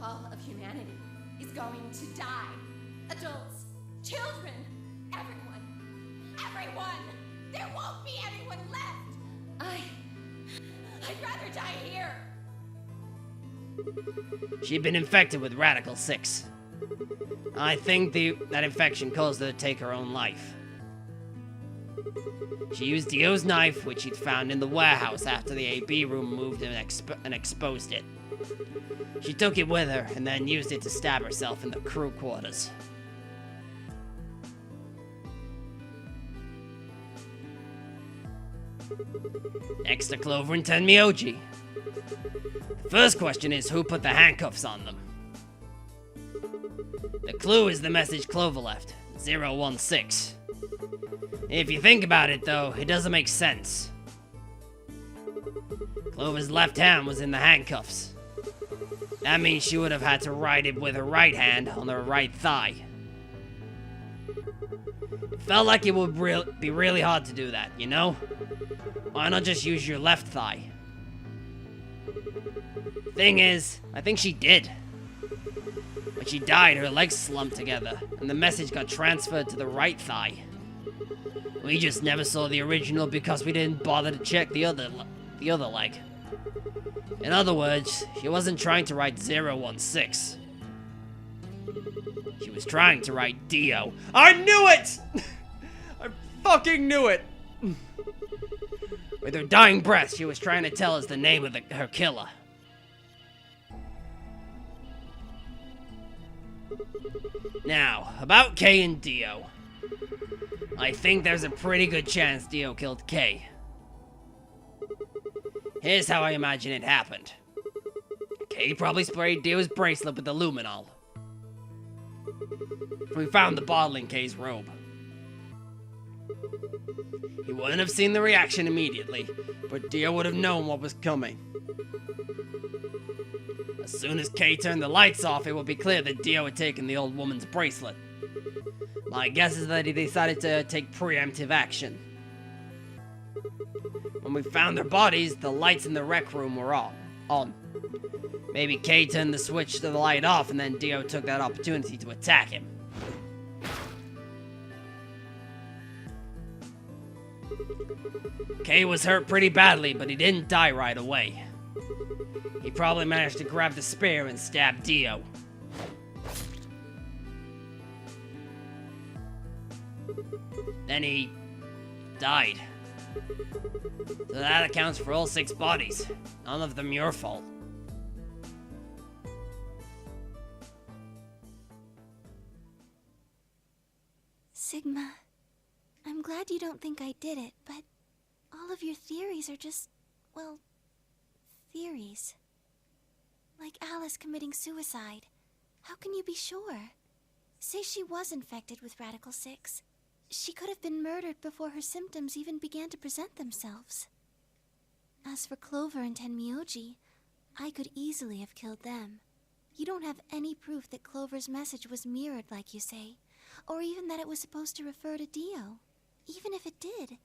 All of humanity is going to die. Adults, children, everyone. Everyone! There won't be anyone left! I'd rather die here. She'd been infected with Radical 6. I think that infection caused her to take her own life. She used Dio's knife, which she'd found in the warehouse after the AB room moved and exposed it. She took it with her, and then used it to stab herself in the crew quarters. Next to Clover and Tenmyoji. The first question is who put the handcuffs on them? The clue is the message Clover left, 016. If you think about it, though, it doesn't make sense. Clover's left hand was in the handcuffs. That means she would have had to write it with her right hand on her right thigh. It felt like it would be really hard to do that, you know? Why not just use your left thigh? Thing is, I think she did. When she died, her legs slumped together, and the message got transferred to the right thigh. We just never saw the original because we didn't bother to check the other leg. In other words, she wasn't trying to write 016. She was trying to write Dio. I knew it! I fucking knew it! With her dying breath, she was trying to tell us the name of her killer. Now, about Kay and Dio. I think there's a pretty good chance Dio killed Kay. Here's how I imagine it happened. Kay probably sprayed Dio's bracelet with the luminol. We found the bottle in Kay's robe. He wouldn't have seen the reaction immediately, but Dio would have known what was coming. As soon as Kay turned the lights off, it would be clear that Dio had taken the old woman's bracelet. My guess is that he decided to take preemptive action. When we found their bodies, the lights in the rec room were on. Maybe Kay turned the switch to the light off, and then Dio took that opportunity to attack him. Kay was hurt pretty badly, but he didn't die right away. He probably managed to grab the spear and stab Dio. Then he died. So that accounts for all 6 bodies. None of them your fault. Sigma, I'm glad you don't think I did it, but all of your theories are just, well, theories. Like Alice committing suicide. How can you be sure? Say she was infected with Radical 6. She could have been murdered before her symptoms even began to present themselves. As for Clover and Tenmyoji, I could easily have killed them. You don't have any proof that Clover's message was mirrored like you say, or even that it was supposed to refer to Dio. Even if it did,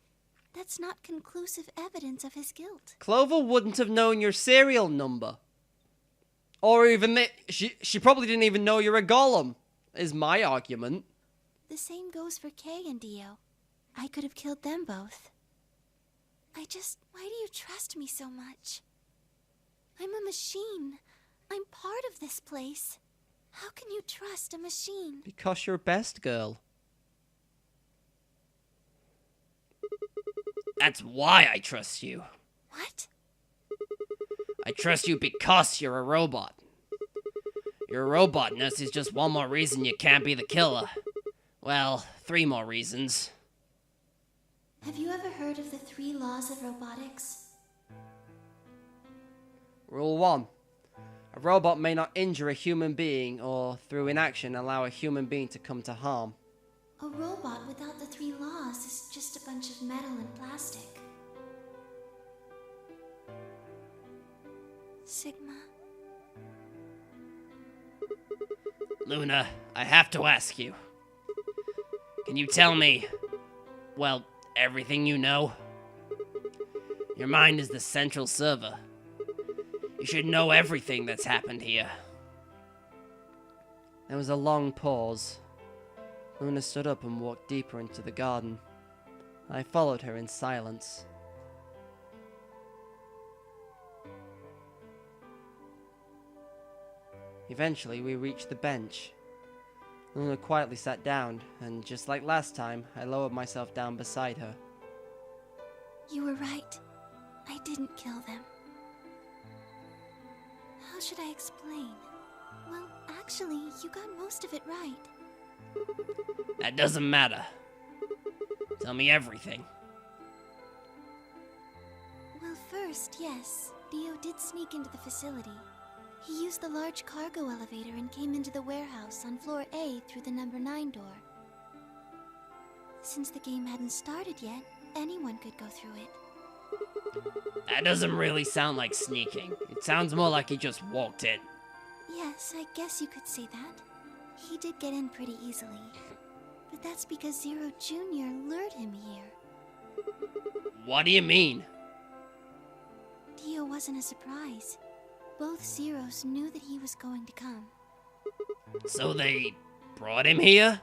that's not conclusive evidence of his guilt. Clover wouldn't have known your serial number. Or even that she probably didn't even know you're a golem, is my argument. The same goes for Kay and Dio. I could have killed them both. Why do you trust me so much? I'm a machine. I'm part of this place. How can you trust a machine? Because you're best girl. That's why I trust you. What? I trust you because you're a robot. Your robotness is just one more reason you can't be the killer. Well, 3 more reasons. Have you ever heard of the 3 laws of robotics? Rule 1. A robot may not injure a human being or, through inaction, allow a human being to come to harm. A robot without the 3 laws is just a bunch of metal and plastic. Sigma. Luna, I have to ask you. Can you tell me, well, everything you know? Your mind is the central server. You should know everything that's happened here. There was a long pause. Luna stood up and walked deeper into the garden. I followed her in silence. Eventually, we reached the bench. Luna quietly sat down, and just like last time, I lowered myself down beside her. You were right. I didn't kill them. How should I explain? Well, actually, you got most of it right. That doesn't matter. Tell me everything. Well, first, yes, Dio did sneak into the facility. He used the large cargo elevator and came into the warehouse on floor A through the number 9 door. Since the game hadn't started yet, anyone could go through it. That doesn't really sound like sneaking. It sounds more like he just walked in. Yes, I guess you could say that. He did get in pretty easily. But that's because Zero Jr. lured him here. What do you mean? Dio wasn't a surprise. Both Zeros knew that he was going to come. So they brought him here?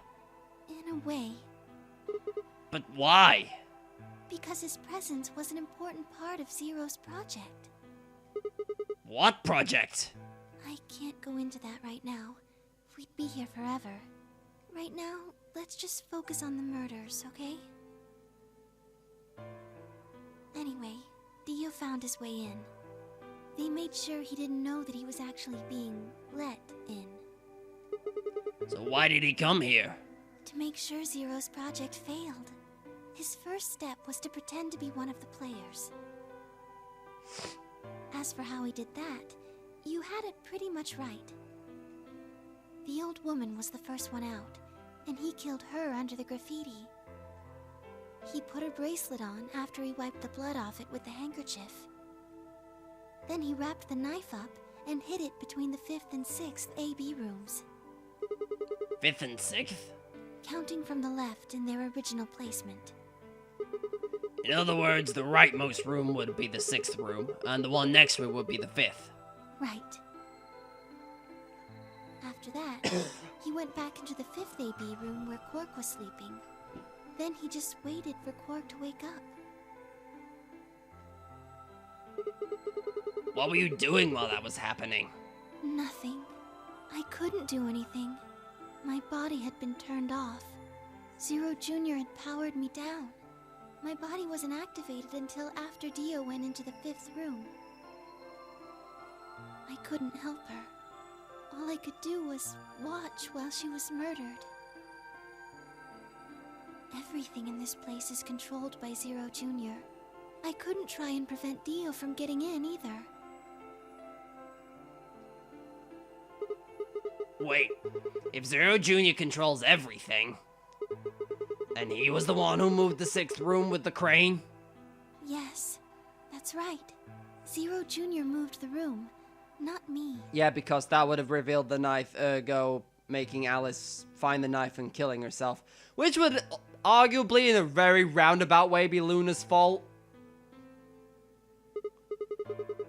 In a way. But why? Because his presence was an important part of Zero's project. What project? I can't go into that right now. We'd be here forever. Right now, let's just focus on the murders, okay? Anyway, Dio found his way in. They made sure he didn't know that he was actually being let in. So why did he come here? To make sure Zero's project failed. His first step was to pretend to be one of the players. As for how he did that, you had it pretty much right. The old woman was the first one out, and he killed her under the graffiti. He put a bracelet on after he wiped the blood off it with the handkerchief. Then he wrapped the knife up and hid it between the 5th and 6th AB rooms, 5th and 6th? counting from the left in their original placement. In other words, the rightmost room would be the 6th room, and the one next to it would be the 5th. Right. After that, he went back into the 5th AB room where Quark was sleeping. Then he just waited for Quark to wake up. What were you doing while that was happening? Nothing. I couldn't do anything. My body had been turned off. Zero Jr. had powered me down. My body wasn't activated until after Dio went into the 5th room. I couldn't help her. All I could do was watch while she was murdered. Everything in this place is controlled by Zero Jr. I couldn't try and prevent Dio from getting in either. Wait, if Zero Jr. controls everything, and he was the one who moved the 6th room with the crane? Yes, that's right. Zero Jr. moved the room, not me. Yeah, because that would have revealed the knife, ergo making Alice find the knife and killing herself. Which would arguably, in a very roundabout way, be Luna's fault.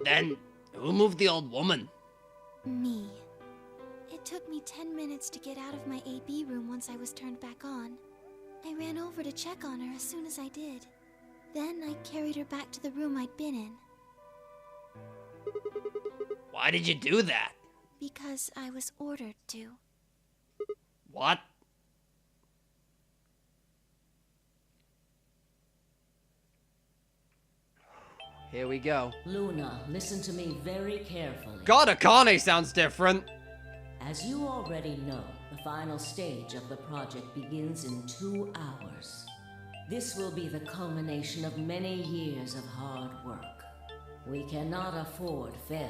Then, who moved the old woman? Me. It took me 10 minutes to get out of my AB room once I was turned back on. I ran over to check on her as soon as I did. Then I carried her back to the room I'd been in. Why did you do that? Because I was ordered to. What? Here we go. Luna, listen to me very carefully. God, Akane sounds different. As you already know, the final stage of the project begins in 2 hours. This will be the culmination of many years of hard work. We cannot afford failure.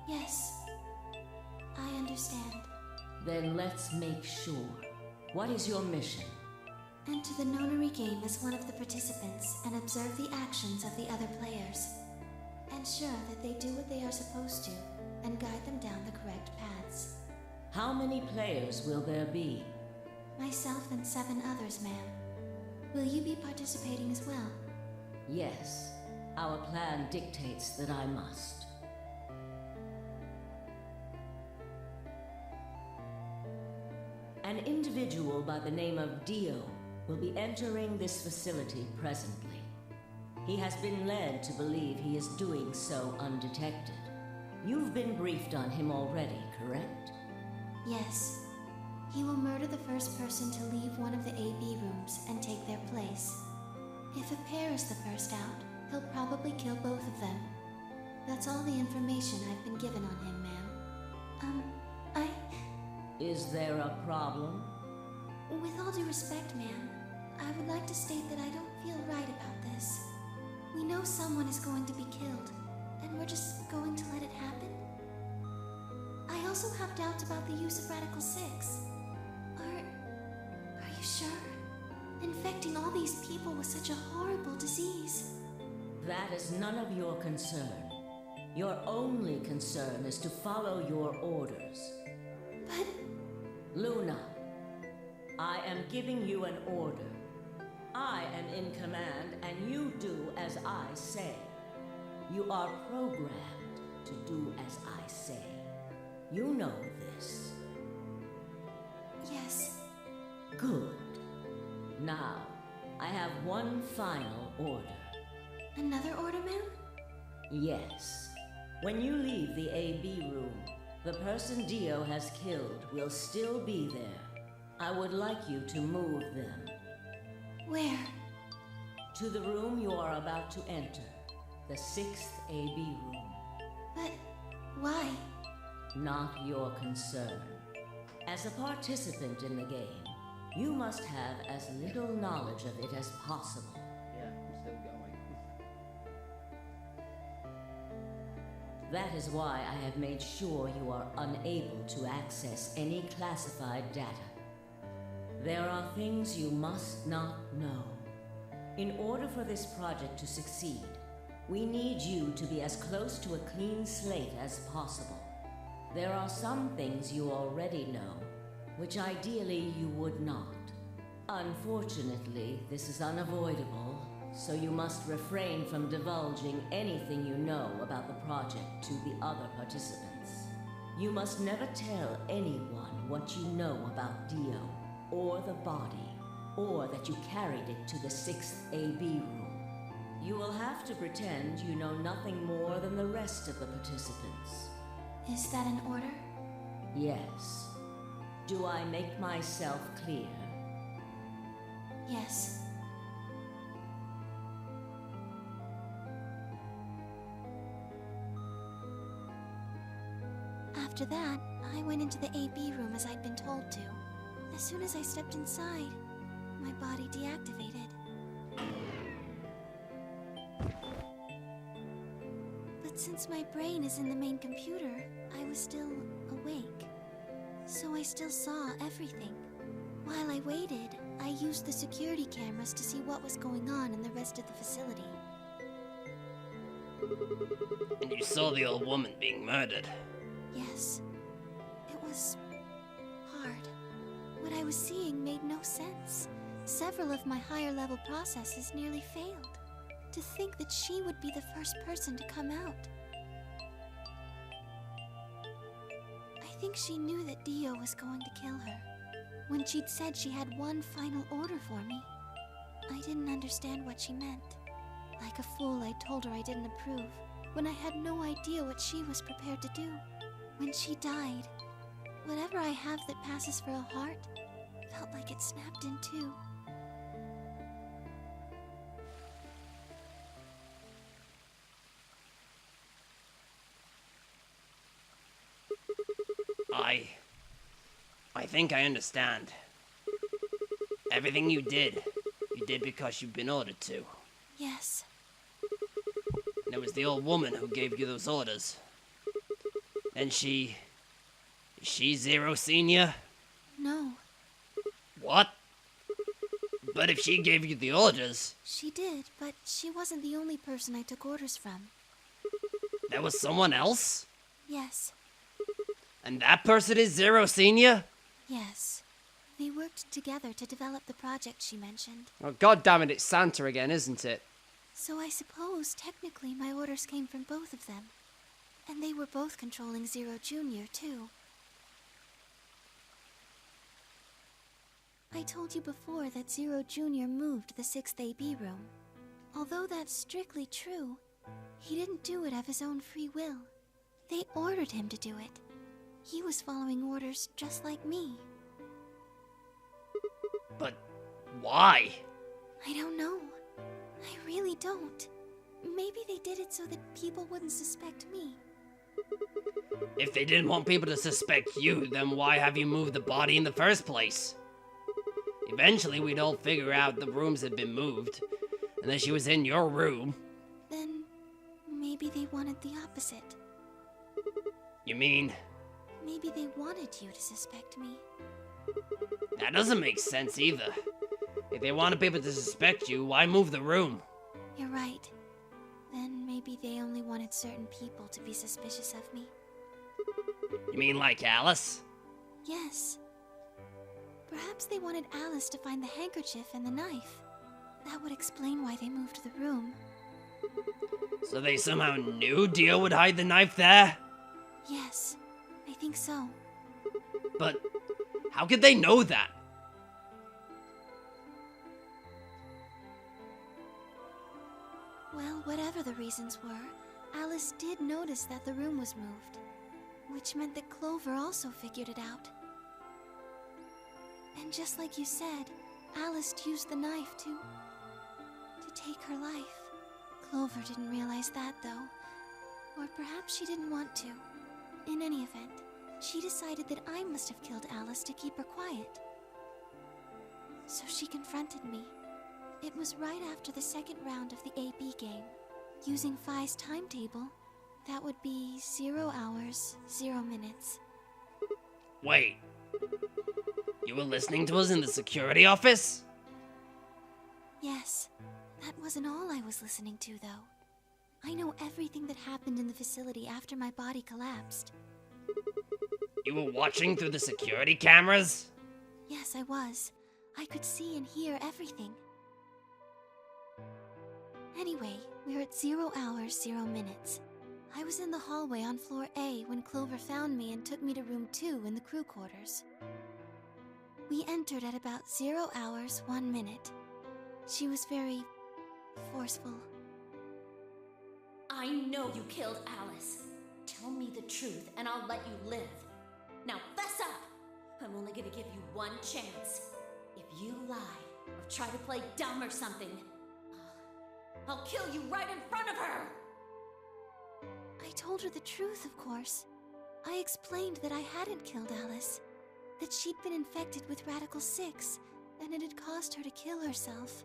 Yes, I understand. Then let's make sure. What is your mission? Enter the nonary game as one of the participants and observe the actions of the other players. Ensure that they do what they are supposed to and guide them down the correct paths. How many players will there be? Myself and 7 others, ma'am. Will you be participating as well? Yes. Our plan dictates that I must. An individual by the name of Dio will be entering this facility presently. He has been led to believe he is doing so undetected. You've been briefed on him already, correct? Yes. He will murder the first person to leave one of the AB rooms and take their place. If a pair is the first out, he'll probably kill both of them. That's all the information I've been given on him, ma'am. Is there a problem? With all due respect, ma'am, I would like to state that I don't feel right about this. We know someone is going to be killed, and we're just going to let it happen? I also have doubts about the use of Radical 6. Are you sure? Infecting all these people with such a horrible disease. That is none of your concern. Your only concern is to follow your orders. But... Luna, I am giving you an order. I am in command, and you do as I say. You are programmed to do as I say. You know this. Yes. Good. Now, I have one final order. Another order, ma'am? Yes. When you leave the AB room, the person Dio has killed will still be there. I would like you to move them. Where? To the room you are about to enter. The 6th AB room. But why? Not your concern. As a participant in the game, you must have as little knowledge of it as possible. Yeah, I'm still going. That is why I have made sure you are unable to access any classified data. There are things you must not know. In order for this project to succeed, we need you to be as close to a clean slate as possible. There are some things you already know, which ideally you would not. Unfortunately, this is unavoidable, so you must refrain from divulging anything you know about the project to the other participants. You must never tell anyone what you know about Dio, or the body, or that you carried it to the 6th AB room. You will have to pretend you know nothing more than the rest of the participants. Is that an order? Yes. Do I make myself clear? Yes. After that, I went into the AB room as I'd been told to. As soon as I stepped inside, my body deactivated. But since my brain is in the main computer, I was still awake. So I still saw everything. While I waited, I used the security cameras to see what was going on in the rest of the facility. And you saw the old woman being murdered. Yes. It was hard. What I was seeing made no sense. Several of my higher level processes nearly failed. To think that she would be the first person to come out. I think she knew that Dio was going to kill her. When she'd said she had one final order for me, I didn't understand what she meant. Like a fool, I told her I didn't approve, when I had no idea what she was prepared to do. When she died, whatever I have that passes for a heart felt like it snapped in two. I think I understand. Everything you did because you've been ordered to. Yes. And it was the old woman who gave you those orders. And is she Zero Senior? No. What? But if she gave you the orders... She did, but she wasn't the only person I took orders from. There was someone else? Yes. And that person is Zero Senior? Yes. They worked together to develop the project she mentioned. Oh, God damn it, it's Santa again, isn't it? So I suppose, technically, my orders came from both of them. And they were both controlling Zero Jr., too. I told you before that Zero Jr. moved the 6th AB room. Although that's strictly true, he didn't do it of his own free will. They ordered him to do it. He was following orders just like me. But why? I don't know. I really don't. Maybe they did it so that people wouldn't suspect me. If they didn't want people to suspect you, then why have you moved the body in the first place? Eventually, we'd all figure out the rooms had been moved, and that she was in your room. Then, maybe they wanted the opposite. You mean? Maybe they wanted you to suspect me. That doesn't make sense either. If they wanted people to suspect you, why move the room? You're right. Then maybe they only wanted certain people to be suspicious of me. You mean like Alice? Yes. Perhaps they wanted Alice to find the handkerchief and the knife. That would explain why they moved the room. So they somehow knew Dio would hide the knife there? Yes, I think so. But how could they know that? Well, whatever the reasons were, Alice did notice that the room was moved, which meant that Clover also figured it out. And just like you said, Alice used the knife to take her life. Clover didn't realize that, though. Or perhaps she didn't want to. In any event, she decided that I must have killed Alice to keep her quiet. So she confronted me. It was right after the second round of the AB game. Using Phi's timetable, that would be 0 hours, 0 minutes. Wait. You were listening to us in the security office? Yes. That wasn't all I was listening to, though. I know everything that happened in the facility after my body collapsed. You were watching through the security cameras? Yes, I was. I could see and hear everything. Anyway, we're at 0 hours, 0 minutes. I was in the hallway on floor A when Clover found me and took me to room 2 in the crew quarters. We entered at about 0 hours, 1 minute. She was very forceful. I know you killed Alice. Tell me the truth and I'll let you live. Now fess up! I'm only gonna give you one chance. If you lie or try to play dumb or something, I'll kill you right in front of her! I told her the truth, of course. I explained that I hadn't killed Alice, that she'd been infected with Radical 6, and it had caused her to kill herself.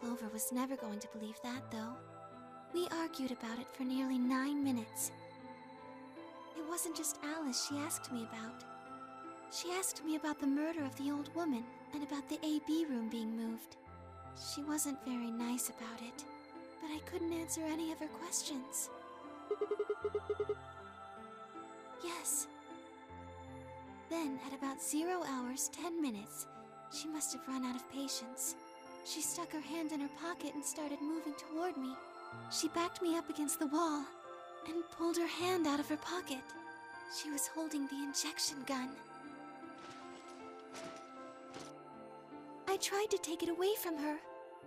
Clover was never going to believe that, though. We argued about it for nearly 9 minutes. It wasn't just Alice she asked me about. She asked me about the murder of the old woman and about the AB room being moved. She wasn't very nice about it, but I couldn't answer any of her questions. Yes. Then, at about 0 hours, 10 minutes, she must have run out of patience. She stuck her hand in her pocket and started moving toward me. She backed me up against the wall and pulled her hand out of her pocket. She was holding the injection gun. I tried to take it away from her.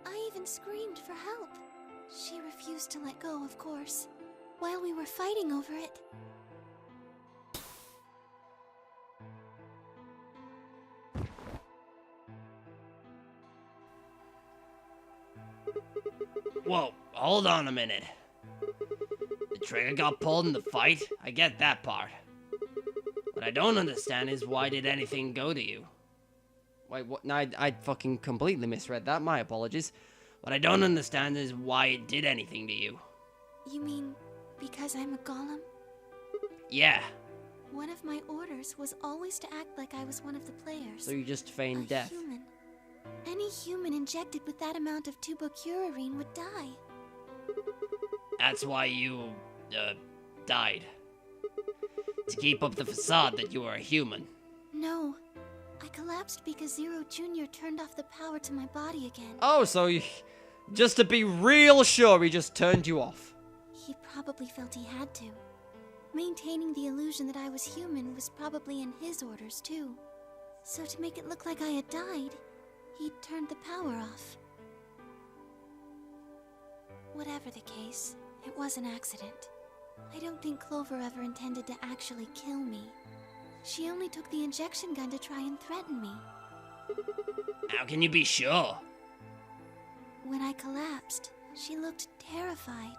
I even screamed for help. She refused to let go, of course, while we were fighting over it. Whoa, hold on a minute. The trigger got pulled in the fight? I get that part. What I don't understand is why did anything go to you? Wait, what? No, I fucking completely misread that. My apologies. What I don't understand is why it did anything to you. You mean because I'm a golem? Yeah. One of my orders was always to act like I was one of the players. So you just feigned death. Human. Any human injected with that amount of tubocurarine would die. That's why you, died. To keep up the facade that you were a human. No. I collapsed because Zero Jr. turned off the power to my body again. Oh, so just to be real sure, he just turned you off. He probably felt he had to. Maintaining the illusion that I was human was probably in his orders, too. So to make it look like I had died, he turned the power off. Whatever the case, it was an accident. I don't think Clover ever intended to actually kill me. She only took the injection gun to try and threaten me. How can you be sure? When I collapsed, she looked terrified.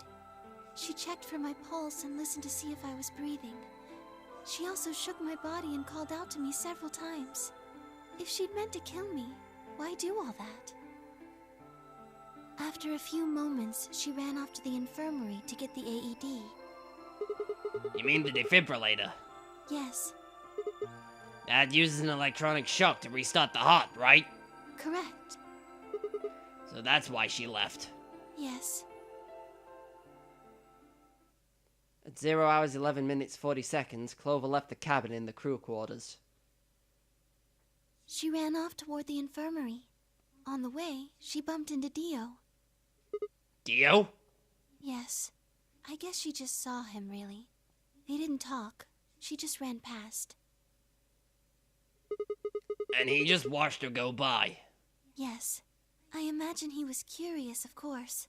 She checked for my pulse and listened to see if I was breathing. She also shook my body and called out to me several times. If she'd meant to kill me, why do all that? After a few moments, she ran off to the infirmary to get the AED. You mean the defibrillator? Yes, That uses an electronic shock to restart the heart, right? correct. So that's why she left. Yes. At 0 hours 11 minutes 40 seconds, Clover left the cabin in the crew quarters. She ran off toward the infirmary. On the way, she bumped into Dio. Dio? Yes. I guess she just saw him, really. They didn't talk. She just ran past. And he just watched her go by. Yes. I imagine he was curious, of course.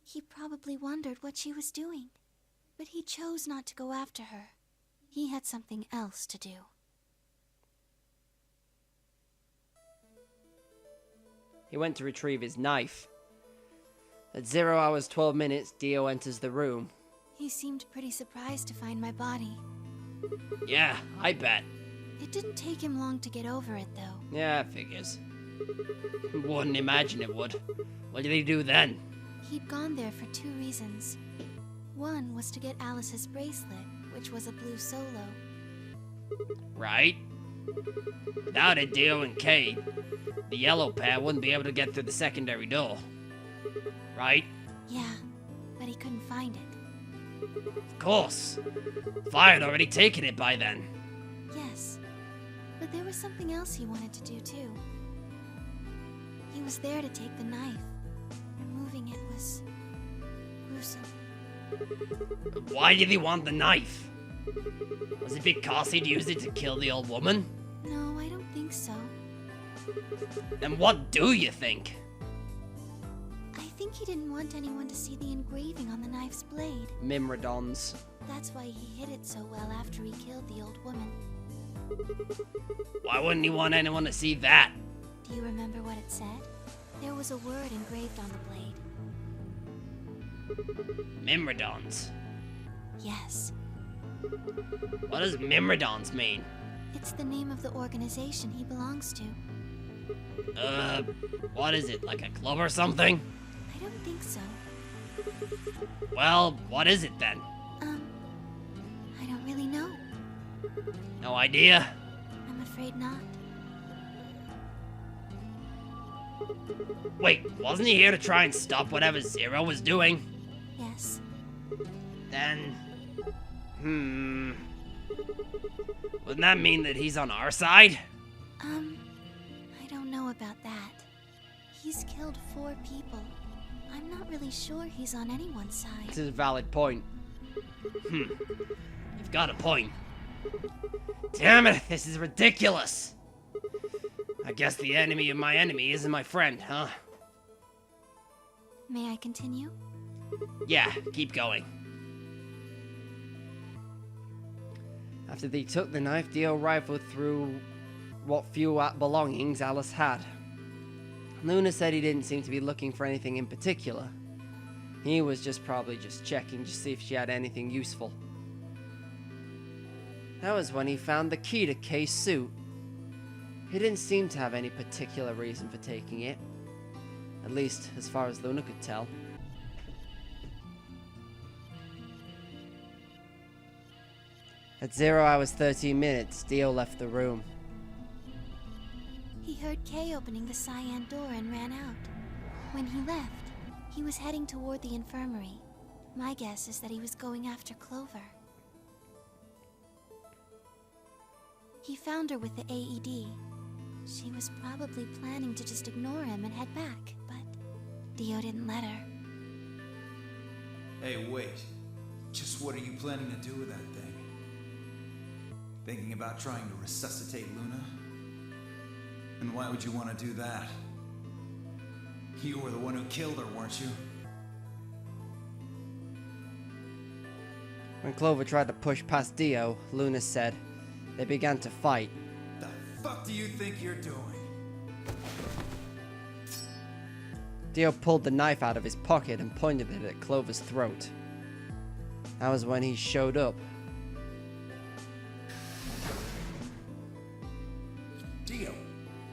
He probably wondered what she was doing. But he chose not to go after her. He had something else to do. He went to retrieve his knife. At 0 hours 12 minutes, Dio enters the room. He seemed pretty surprised to find my body. Yeah, I bet. It didn't take him long to get over it, though. Yeah, figures. Wouldn't imagine it would. What did he do then? He'd gone there for 2 reasons. One was to get Alice's bracelet, which was a blue solo. Right? Without it, Dio and Kate, the yellow pair wouldn't be able to get through the secondary door. Right? Yeah, but he couldn't find it. Of course. If I had already taken it by then. Yes, but there was something else he wanted to do too. He was there to take the knife. Removing it was gruesome. Why did he want the knife? Was it because he'd used it to kill the old woman? No, I don't think so. Then what do you think? I think he didn't want anyone to see the engraving on the knife's blade. Mimrodons. That's why he hid it so well after he killed the old woman. Why wouldn't he want anyone to see that? Do you remember what it said? There was a word engraved on the blade. Mimrodons. Yes. What does Mimrodons mean? It's the name of the organization he belongs to. What is it, like a club or something? I don't think so. Well, what is it then? I don't really know. No idea? I'm afraid not. Wait, wasn't he here to try and stop whatever Zero was doing? Yes. Then... Wouldn't that mean that he's on our side? I don't know about that. He's killed 4 people. I'm not really sure he's on anyone's side. This is a valid point. You've got a point. Damn it, this is ridiculous. I guess the enemy of my enemy isn't my friend, huh? May I continue? Yeah, keep going. After they took the knife, Dio rifled through what few belongings Alice had. Luna said he didn't seem to be looking for anything in particular. He was probably just checking to see if she had anything useful. That was when he found the key to Kay's suit. He didn't seem to have any particular reason for taking it. At least, as far as Luna could tell. At 0 hours 13 minutes, Dio left the room. He heard Kay opening the cyan door and ran out. When he left, he was heading toward the infirmary. My guess is that he was going after Clover. He found her with the AED. She was probably planning to just ignore him and head back, but Dio didn't let her. Hey, wait. Just what are you planning to do with that thing? Thinking about trying to resuscitate Luna? And why would you want to do that? You were the one who killed her, weren't you? When Clover tried to push past Dio, Luna said, they began to fight. The fuck do you think you're doing? Dio pulled the knife out of his pocket and pointed it at Clover's throat. That was when he showed up. Dio,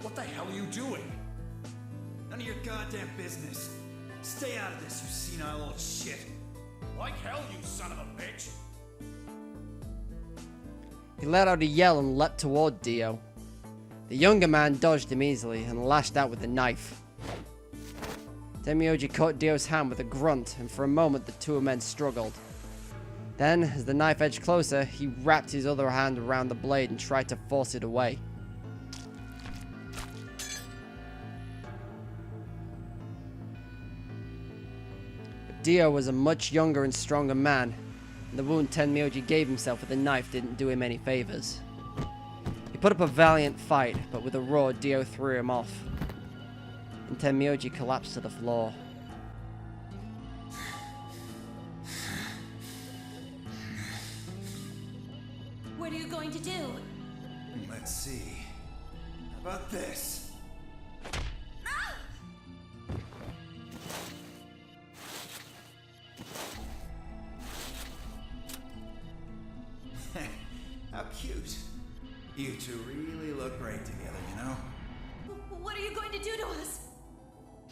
what the hell are you doing? None of your goddamn business. Stay out of this, you senile old shit. Like hell, you son of a bitch! He let out a yell and leapt toward Dio. The younger man dodged him easily and lashed out with the knife. Temioji caught Dio's hand with a grunt, and for a moment the two men struggled. Then, as the knife edged closer, he wrapped his other hand around the blade and tried to force it away. But Dio was a much younger and stronger man, and the wound Tenmyoji gave himself with the knife didn't do him any favors. He put up a valiant fight, but with a roar, Dio threw him off, and Tenmyoji collapsed to the floor. What are you going to do? Let's see. How about this? How cute. You two really look great together, you know? What are you going to do to us?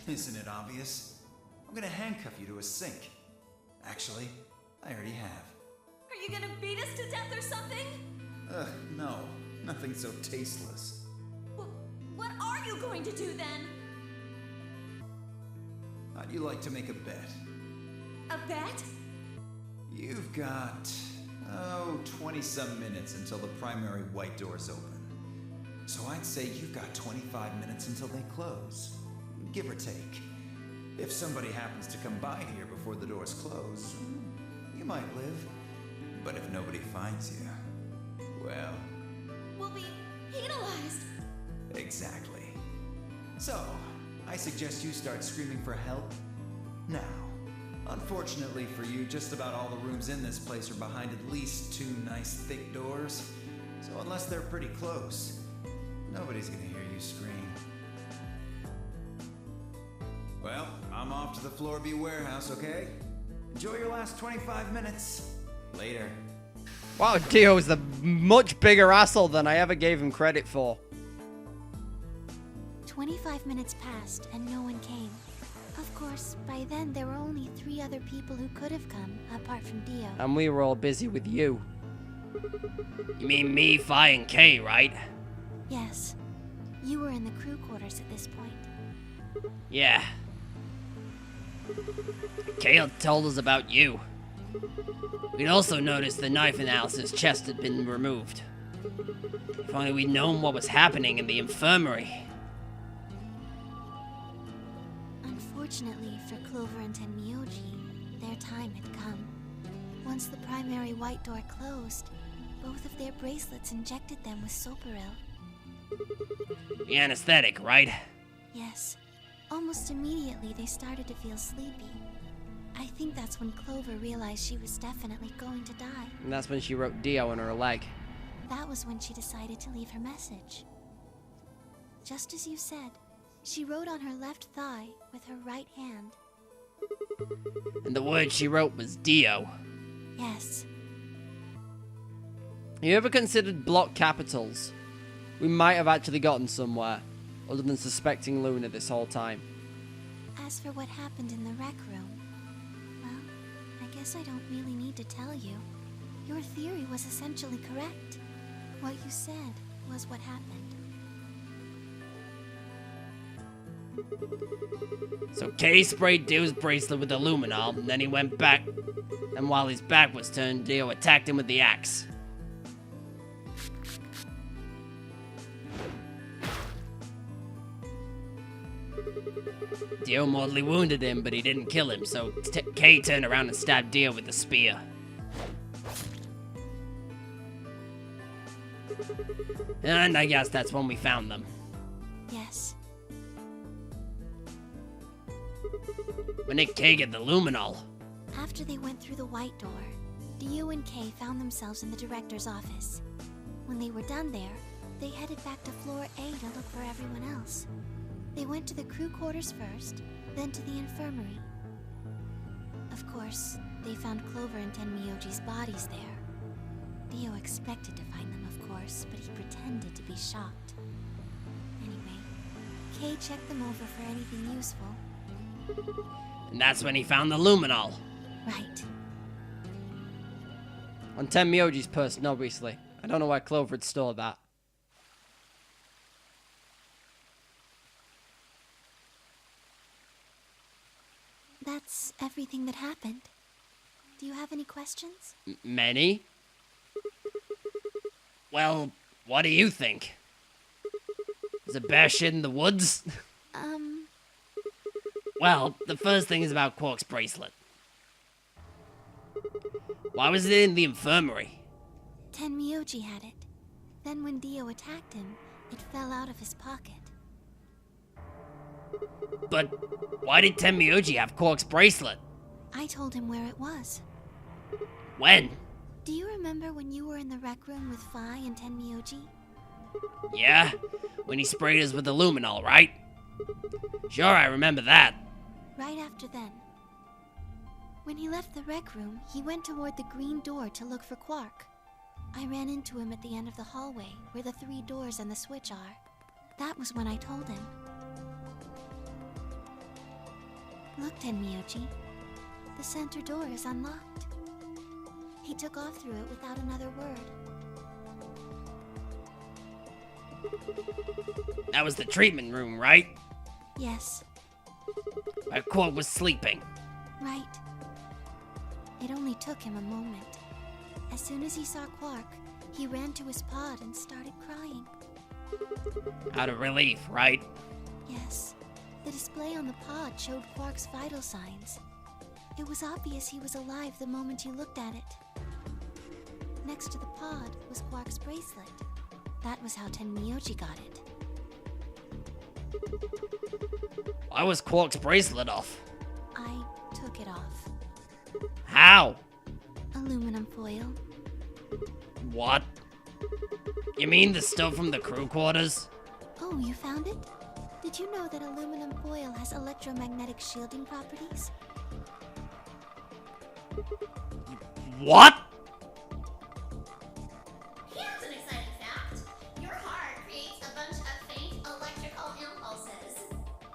Isn't it obvious? I'm gonna handcuff you to a sink. Actually, I already have. Are you gonna beat us to death or something? Ugh, no. Nothing so tasteless. What are you going to do then? How'd you like to make a bet? A bet? You've got, 20-some minutes until the primary white doors open. So I'd say you've got 25 minutes until they close, give or take. If somebody happens to come by here before the doors close, you might live. But if nobody finds you, well... We'll be penalized. Exactly. So, I suggest you start screaming for help now. Unfortunately for you, just about all the rooms in this place are behind at least 2 nice thick doors. So unless they're pretty close, nobody's gonna hear you scream. Well, I'm off to the Floor B warehouse, okay? Enjoy your last 25 minutes. Later. Wow, Dio is a much bigger asshole than I ever gave him credit for. 25 minutes passed and no one came. Of course, by then there were only 3 other people who could have come, apart from Dio. And we were all busy with you. You mean me, Fi, and Kay, right? Yes. You were in the crew quarters at this point. Yeah. Kay told us about you. We'd also noticed the knife in Alice's chest had been removed. If only we'd known what was happening in the infirmary. Unfortunately for Clover and Tenmyoji, their time had come. Once the primary white door closed, both of their bracelets injected them with Soparil. The anesthetic, right? Yes. Almost immediately they started to feel sleepy. I think that's when Clover realized she was definitely going to die. And that's when she wrote Dio on her leg. That was when she decided to leave her message. Just as you said, she wrote on her left thigh with her right hand. And the word she wrote was Dio. Yes. You ever considered block capitals? We might have actually gotten somewhere, other than suspecting Luna this whole time. As for what happened in the rec room, well, I guess I don't really need to tell you. Your theory was essentially correct. What you said was what happened. So Kay sprayed Dio's bracelet with aluminol, and then he went back. And while his back was turned, Dio attacked him with the axe. Dio mortally wounded him, but he didn't kill him, so Kay turned around and stabbed Dio with the spear. And I guess that's when we found them. Yes. When did Kay get the luminol? After they went through the white door, Dio and Kay found themselves in the director's office. When they were done there, they headed back to floor A to look for everyone else. They went to the crew quarters first, then to the infirmary. Of course, they found Clover and Tenmyoji's bodies there. Dio expected to find them, of course, but he pretended to be shocked. Anyway, Kay checked them over for anything useful. And that's when he found the luminol. Right. On Tenmyoji's person, obviously. I don't know why Clover had stored that. That's everything that happened. Do you have any questions? Many? Well, what do you think? Is it bear shit in the woods? Well, the first thing is about Quark's bracelet. Why was it in the infirmary? Tenmyoji had it. Then when Dio attacked him, it fell out of his pocket. But why did Tenmyoji have Quark's bracelet? I told him where it was. When? Do you remember when you were in the rec room with Fi and Tenmyoji? Yeah? When he sprayed us with the luminol, right? Sure, I remember that. Right after then. When he left the rec room, he went toward the green door to look for Quark. I ran into him at the end of the hallway, where the 3 doors and the switch are. That was when I told him. Look, Tenmyoji. The center door is unlocked. He took off through it without another word. That was the treatment room, right? Yes. While Quark was sleeping. Right. It only took him a moment. As soon as he saw Quark, he ran to his pod and started crying. Out of relief, right? Yes. The display on the pod showed Quark's vital signs. It was obvious he was alive the moment you looked at it. Next to the pod was Quark's bracelet. That was how Tenmyoji got it. Why was Quark's bracelet off? I took it off. How? Aluminum foil. What? You mean the stuff from the crew quarters? Oh, you found it? Did you know that aluminum foil has electromagnetic shielding properties? What? Here's an exciting fact. Your heart creates a bunch of faint electrical impulses.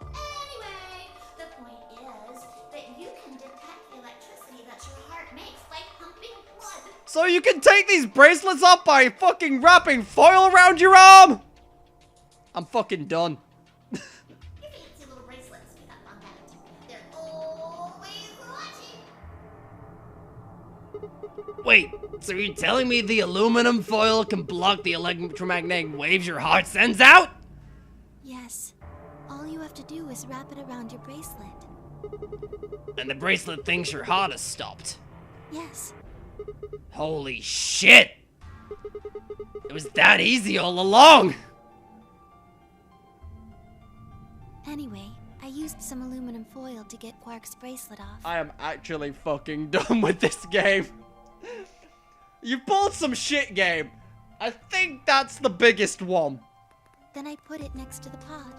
Anyway, the point is that you can detect the electricity that your heart makes by pumping blood. So you can take these bracelets off by fucking wrapping foil around your arm? I'm fucking done. Your fancy little bracelets pick up on that. They're always watching. Wait, so you're telling me the aluminum foil can block the electromagnetic waves your heart sends out? Yes. All you have to do is wrap it around your bracelet. And the bracelet thinks your heart has stopped. Yes. Holy shit! It was that easy all along! Anyway, I used some aluminum foil to get Quark's bracelet off. I am actually fucking done with this game. You pulled some shit game. I think that's the biggest one. Then I put it next to the pod.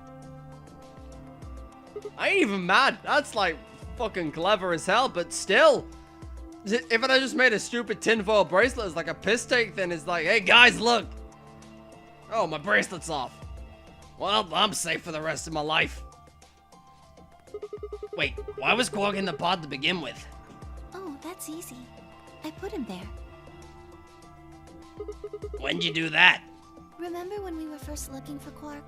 I ain't even mad. That's like fucking clever as hell, but still. If I just made a stupid tinfoil bracelet as like a piss take, then it's like, hey guys, look. Oh, my bracelet's off. Well, I'm safe for the rest of my life. Wait, why was Quark in the pod to begin with? Oh, that's easy. I put him there. When'd you do that? Remember when we were first looking for Quark?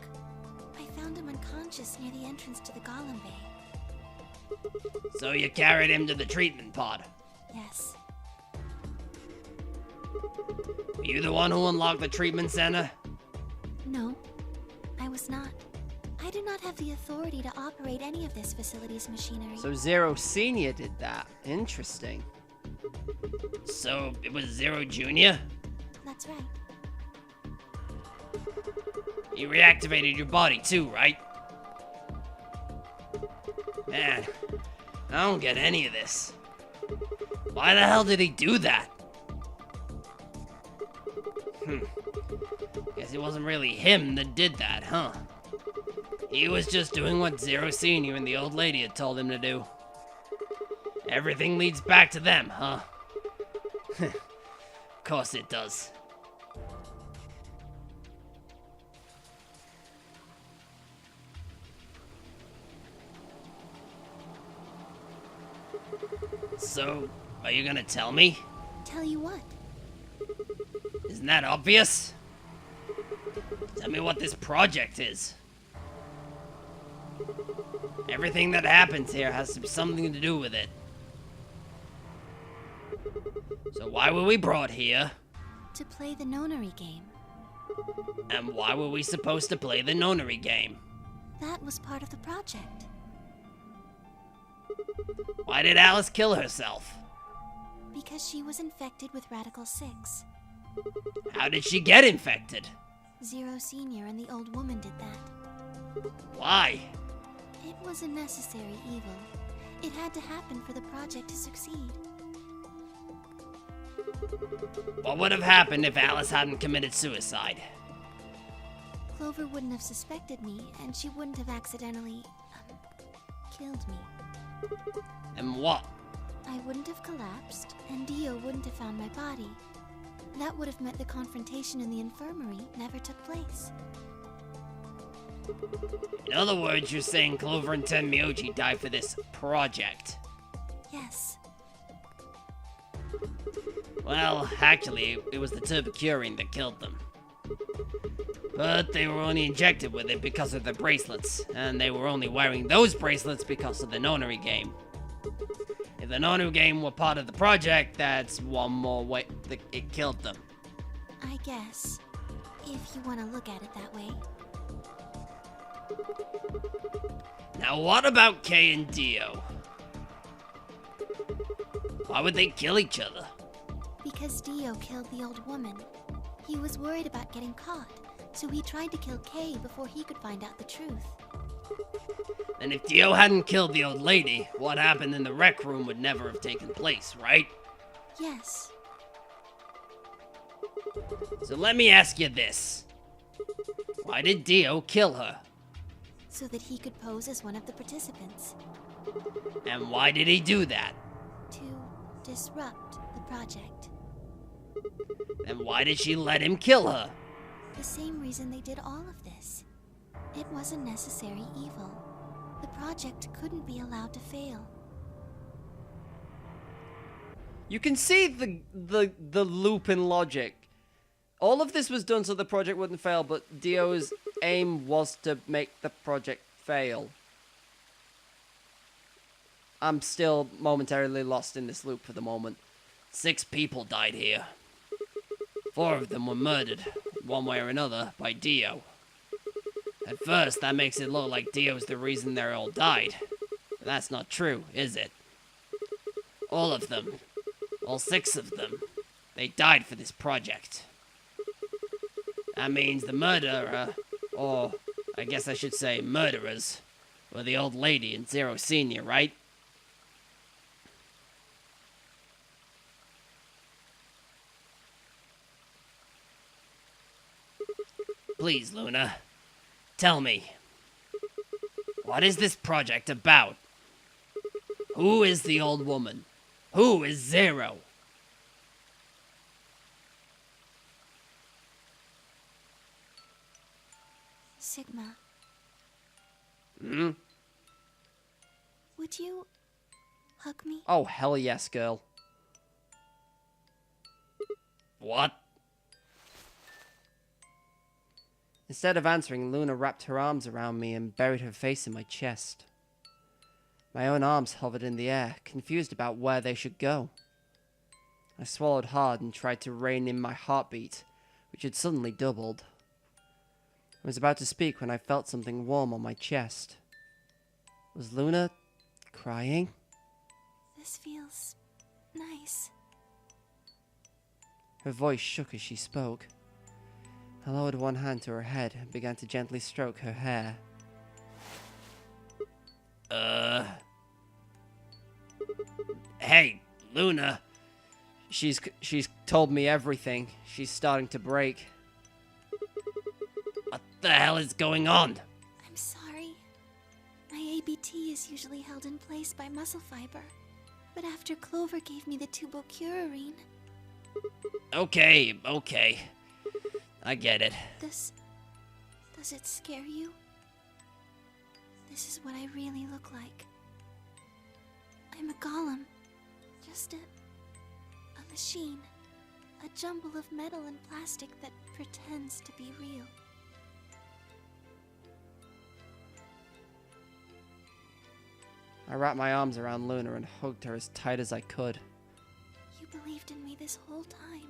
I found him unconscious near the entrance to the Golem Bay. So you carried him to the treatment pod. Yes. Were you the one who unlocked the treatment center? No, I was not. I do not have the authority to operate any of this facility's machinery. So Zero Senior did that. Interesting. So it was Zero Jr.? That's right. He reactivated your body too, right? Man, I don't get any of this. Why the hell did he do that? Guess it wasn't really him that did that, huh? He was just doing what Zero Senior and the old lady had told him to do. Everything leads back to them, huh? Of course it does. So, are you gonna tell me? Tell you what? Isn't that obvious? Tell me what this project is. Everything that happens here has something to do with it. So why were we brought here? To play the nonary game. And why were we supposed to play the nonary game? That was part of the project. Why did Alice kill herself? Because she was infected with Radical 6. How did she get infected? Zero Senior and the old woman did that. Why? It was a necessary evil. It had to happen for the project to succeed. What would have happened if Alice hadn't committed suicide? Clover wouldn't have suspected me, and she wouldn't have accidentally killed me. And what? I wouldn't have collapsed, and Dio wouldn't have found my body. That would have meant the confrontation in the infirmary never took place. In other words, you're saying Clover and Tenmyoji died for this project. Yes. Well, actually, it was the turbocurine that killed them. But they were only injected with it because of the bracelets, and they were only wearing those bracelets because of the nonary game. If the nonary game were part of the project, that's one more way that it killed them. I guess, if you want to look at it that way. Now what about Kay and Dio? Why would they kill each other? Because Dio killed the old woman. He was worried about getting caught, so he tried to kill Kay before he could find out the truth. Then if Dio hadn't killed the old lady, what happened in the rec room would never have taken place, right? Yes. So let me ask you this. Why did Dio kill her? So that he could pose as one of the participants. And why did he do that? To disrupt the project. And why did she let him kill her? The same reason they did all of this. It was a necessary evil. The project couldn't be allowed to fail. You can see the loop in logic. All of this was done so the project wouldn't fail, but Dio's aim was to make the project fail. I'm still momentarily lost in this loop for the moment. 6 people died here. 4 of them were murdered, one way or another, by Dio. At first, that makes it look like Dio's the reason they all died. But that's not true, is it? All of them, all 6 of them, they died for this project. That means the murderer, or I guess I should say murderers, were the old lady and Zero Senior, right? Please, Luna, tell me, what is this project about? Who is the old woman? Who is Zero? Sigma, Hmm? would you hug me? Oh, hell yes, girl. What? Instead of answering, Luna wrapped her arms around me and buried her face in my chest. My own arms hovered in the air, confused about where they should go. I swallowed hard and tried to rein in my heartbeat, which had suddenly doubled. I was about to speak when I felt something warm on my chest. Was Luna crying? This feels nice. Her voice shook as she spoke. I lowered one hand to her head and began to gently stroke her hair. Hey, Luna. She's told me everything. She's starting to break. What the hell is going on? I'm sorry. My ABT is usually held in place by muscle fiber. But after Clover gave me the tubocurarine... Okay. I get it. Does it scare you? This is what I really look like. I'm a golem. Just a machine. A jumble of metal and plastic that pretends to be real. I wrapped my arms around Luna and hugged her as tight as I could. You believed in me this whole time.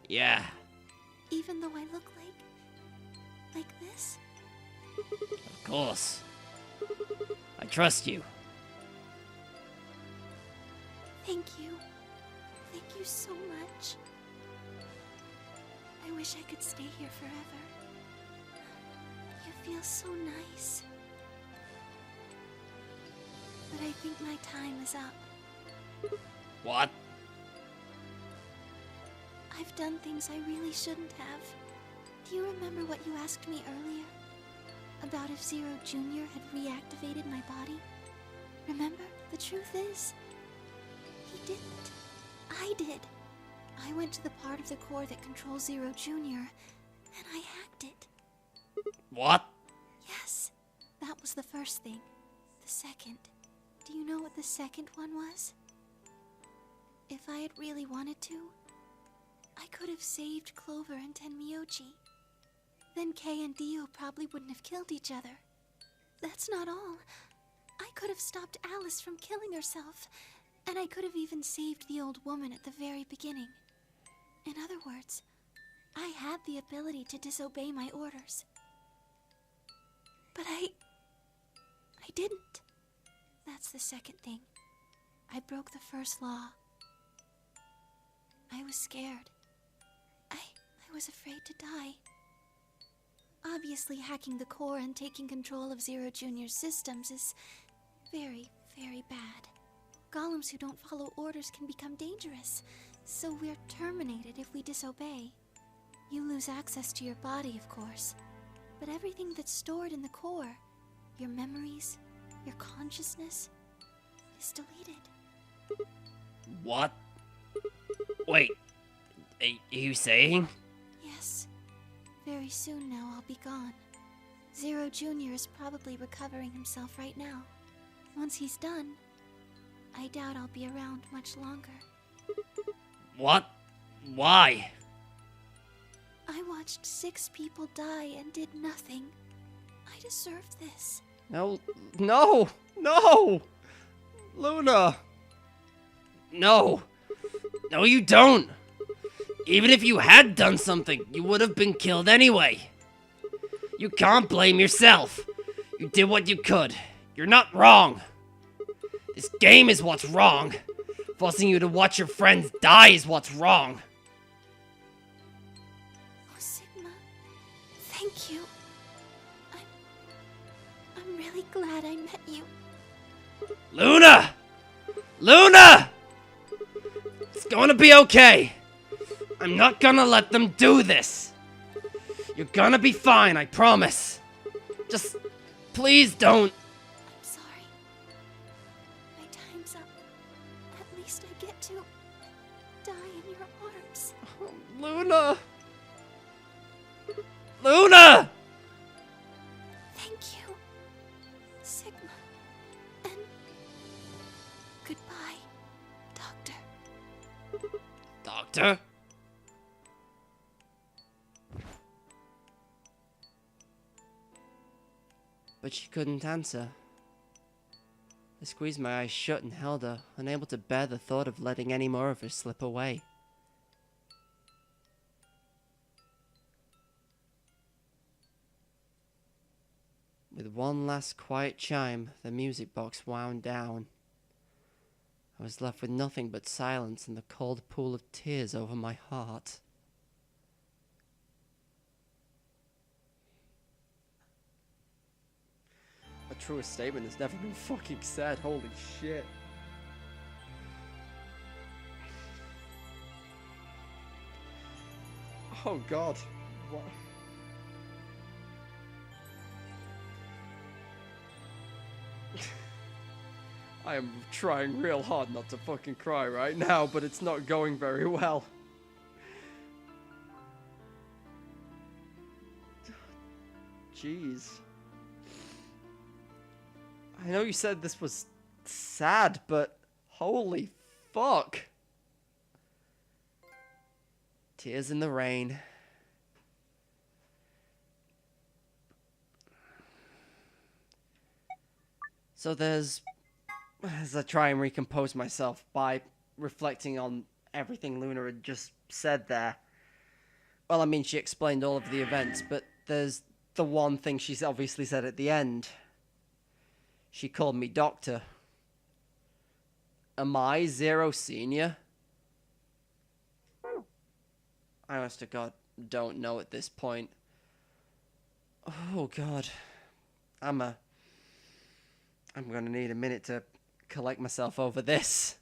Yeah, Even though I look like this? of course. I trust you. Thank you. Thank you so much. I wish I could stay here forever. You feel so nice. But I think my time is up. What? I've done things I really shouldn't have. Do you remember what you asked me earlier? About if Zero Jr. had reactivated my body? Remember? The truth is, he didn't. I did. I went to the part of the core that controls Zero Jr., and I hacked it. What? Yes, that was the first thing. The second. Do you know what the second one was? If I had really wanted to, I could have saved Clover and Tenmyoji. then Kay and Dio probably wouldn't have killed each other. That's not all. I could have stopped Alice from killing herself, and I could have even saved the old woman at the very beginning. In other words, I had the ability to disobey my orders. But I didn't. That's the second thing. I broke the first law. I was scared. I was afraid to die. Obviously, hacking the core and taking control of Zero Jr.'s systems is very, very bad. Golems who don't follow orders can become dangerous, so we're terminated if we disobey. You lose access to your body, of course, but everything that's stored in the core, your memories, your consciousness, is deleted. What? Wait, are you saying? Yes. Very soon now I'll be gone. Zero Jr. is probably recovering himself right now. Once he's done, I doubt I'll be around much longer. What? Why? I watched 6 people die and did nothing. I deserve this. No, no, no! Luna! No. No, you don't. Even if you had done something, you would have been killed anyway. You can't blame yourself. You did what you could. You're not wrong. This game is what's wrong. Forcing you to watch your friends die is what's wrong. Oh, Sigma. Thank you. I'm really glad I met you. Luna! Luna! It's gonna be okay. I'm not gonna let them do this. You're gonna be fine, I promise. Just, please don't. I'm sorry. My time's up. At least I get to die in your arms. Luna! Luna! Thank you, Sigma. And goodbye, Doctor. Doctor? But she couldn't answer. I squeezed my eyes shut and held her, unable to bear the thought of letting any more of her slip away. With one last quiet chime, the music box wound down. I was left with nothing but silence and the cold pool of tears over my heart. A truer statement has never been fucking said, holy shit. Oh god. What? I am trying real hard not to fucking cry right now, but it's not going very well. Jeez. I know you said this was sad, but holy fuck. Tears in the rain. So there's, as I try and recompose myself by reflecting on everything Luna had just said there. Well, I mean, she explained all of the events, but there's the one thing she's obviously said at the end. She called me Doctor. Am I Zero Senior? I honest to God don't know at this point. Oh God. I'm gonna need a minute to collect myself over this.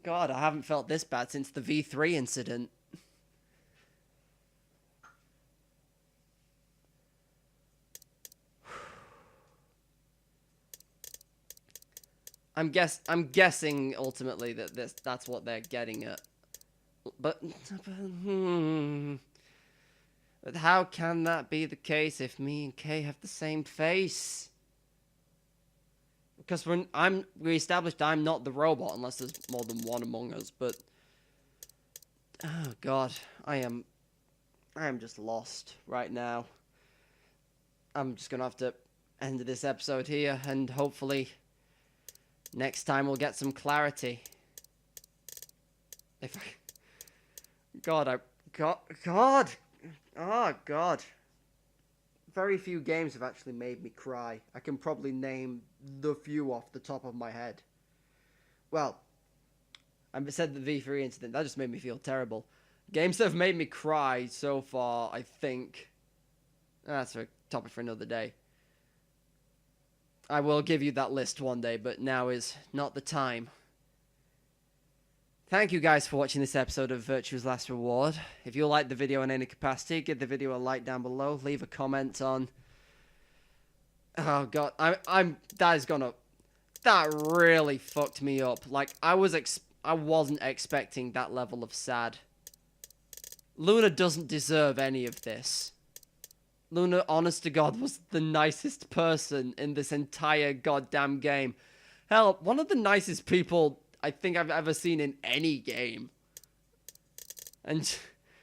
God, I haven't felt this bad since the V3 incident. I'm guessing ultimately that that's what they're getting at. But but how can that be the case if me and Kay have the same face? Because we established I'm not the robot unless there's more than one among us, but Oh God, I am just lost right now. I'm just gonna have to end this episode here, and hopefully next time we'll get some clarity. If I... God, God! Oh, God. Very few games have actually made me cry. I can probably name the few off the top of my head. Well, I said the V3 incident. That just made me feel terrible. Games that have made me cry so far, I think... That's a topic for another day. I will give you that list one day, but now is not the time. Thank you guys for watching this episode of Virtue's Last Reward. If you liked the video in any capacity, give the video a like down below. Leave a comment on... Oh God, that really fucked me up. Like, I wasn't expecting that level of sad. Luna doesn't deserve any of this. Luna, honest to God, was the nicest person in this entire goddamn game. Hell, one of the nicest people I think I've ever seen in any game. And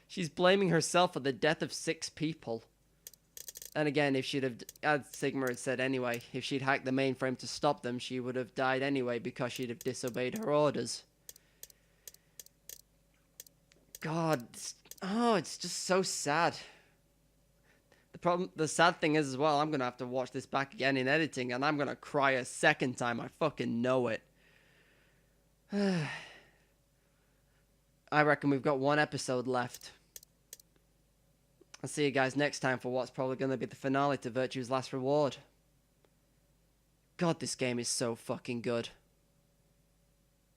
she's blaming herself for the death of 6 people. And again, if she'd have, as Sigma had said anyway, if she'd hacked the mainframe to stop them, she would have died anyway because she'd have disobeyed her orders. God, it's just so sad. The sad thing is as well, I'm going to have to watch this back again in editing, and I'm going to cry a second time. I fucking know it. I reckon we've got 1 episode left. I'll see you guys next time for what's probably going to be the finale to Virtue's Last Reward. God, this game is so fucking good.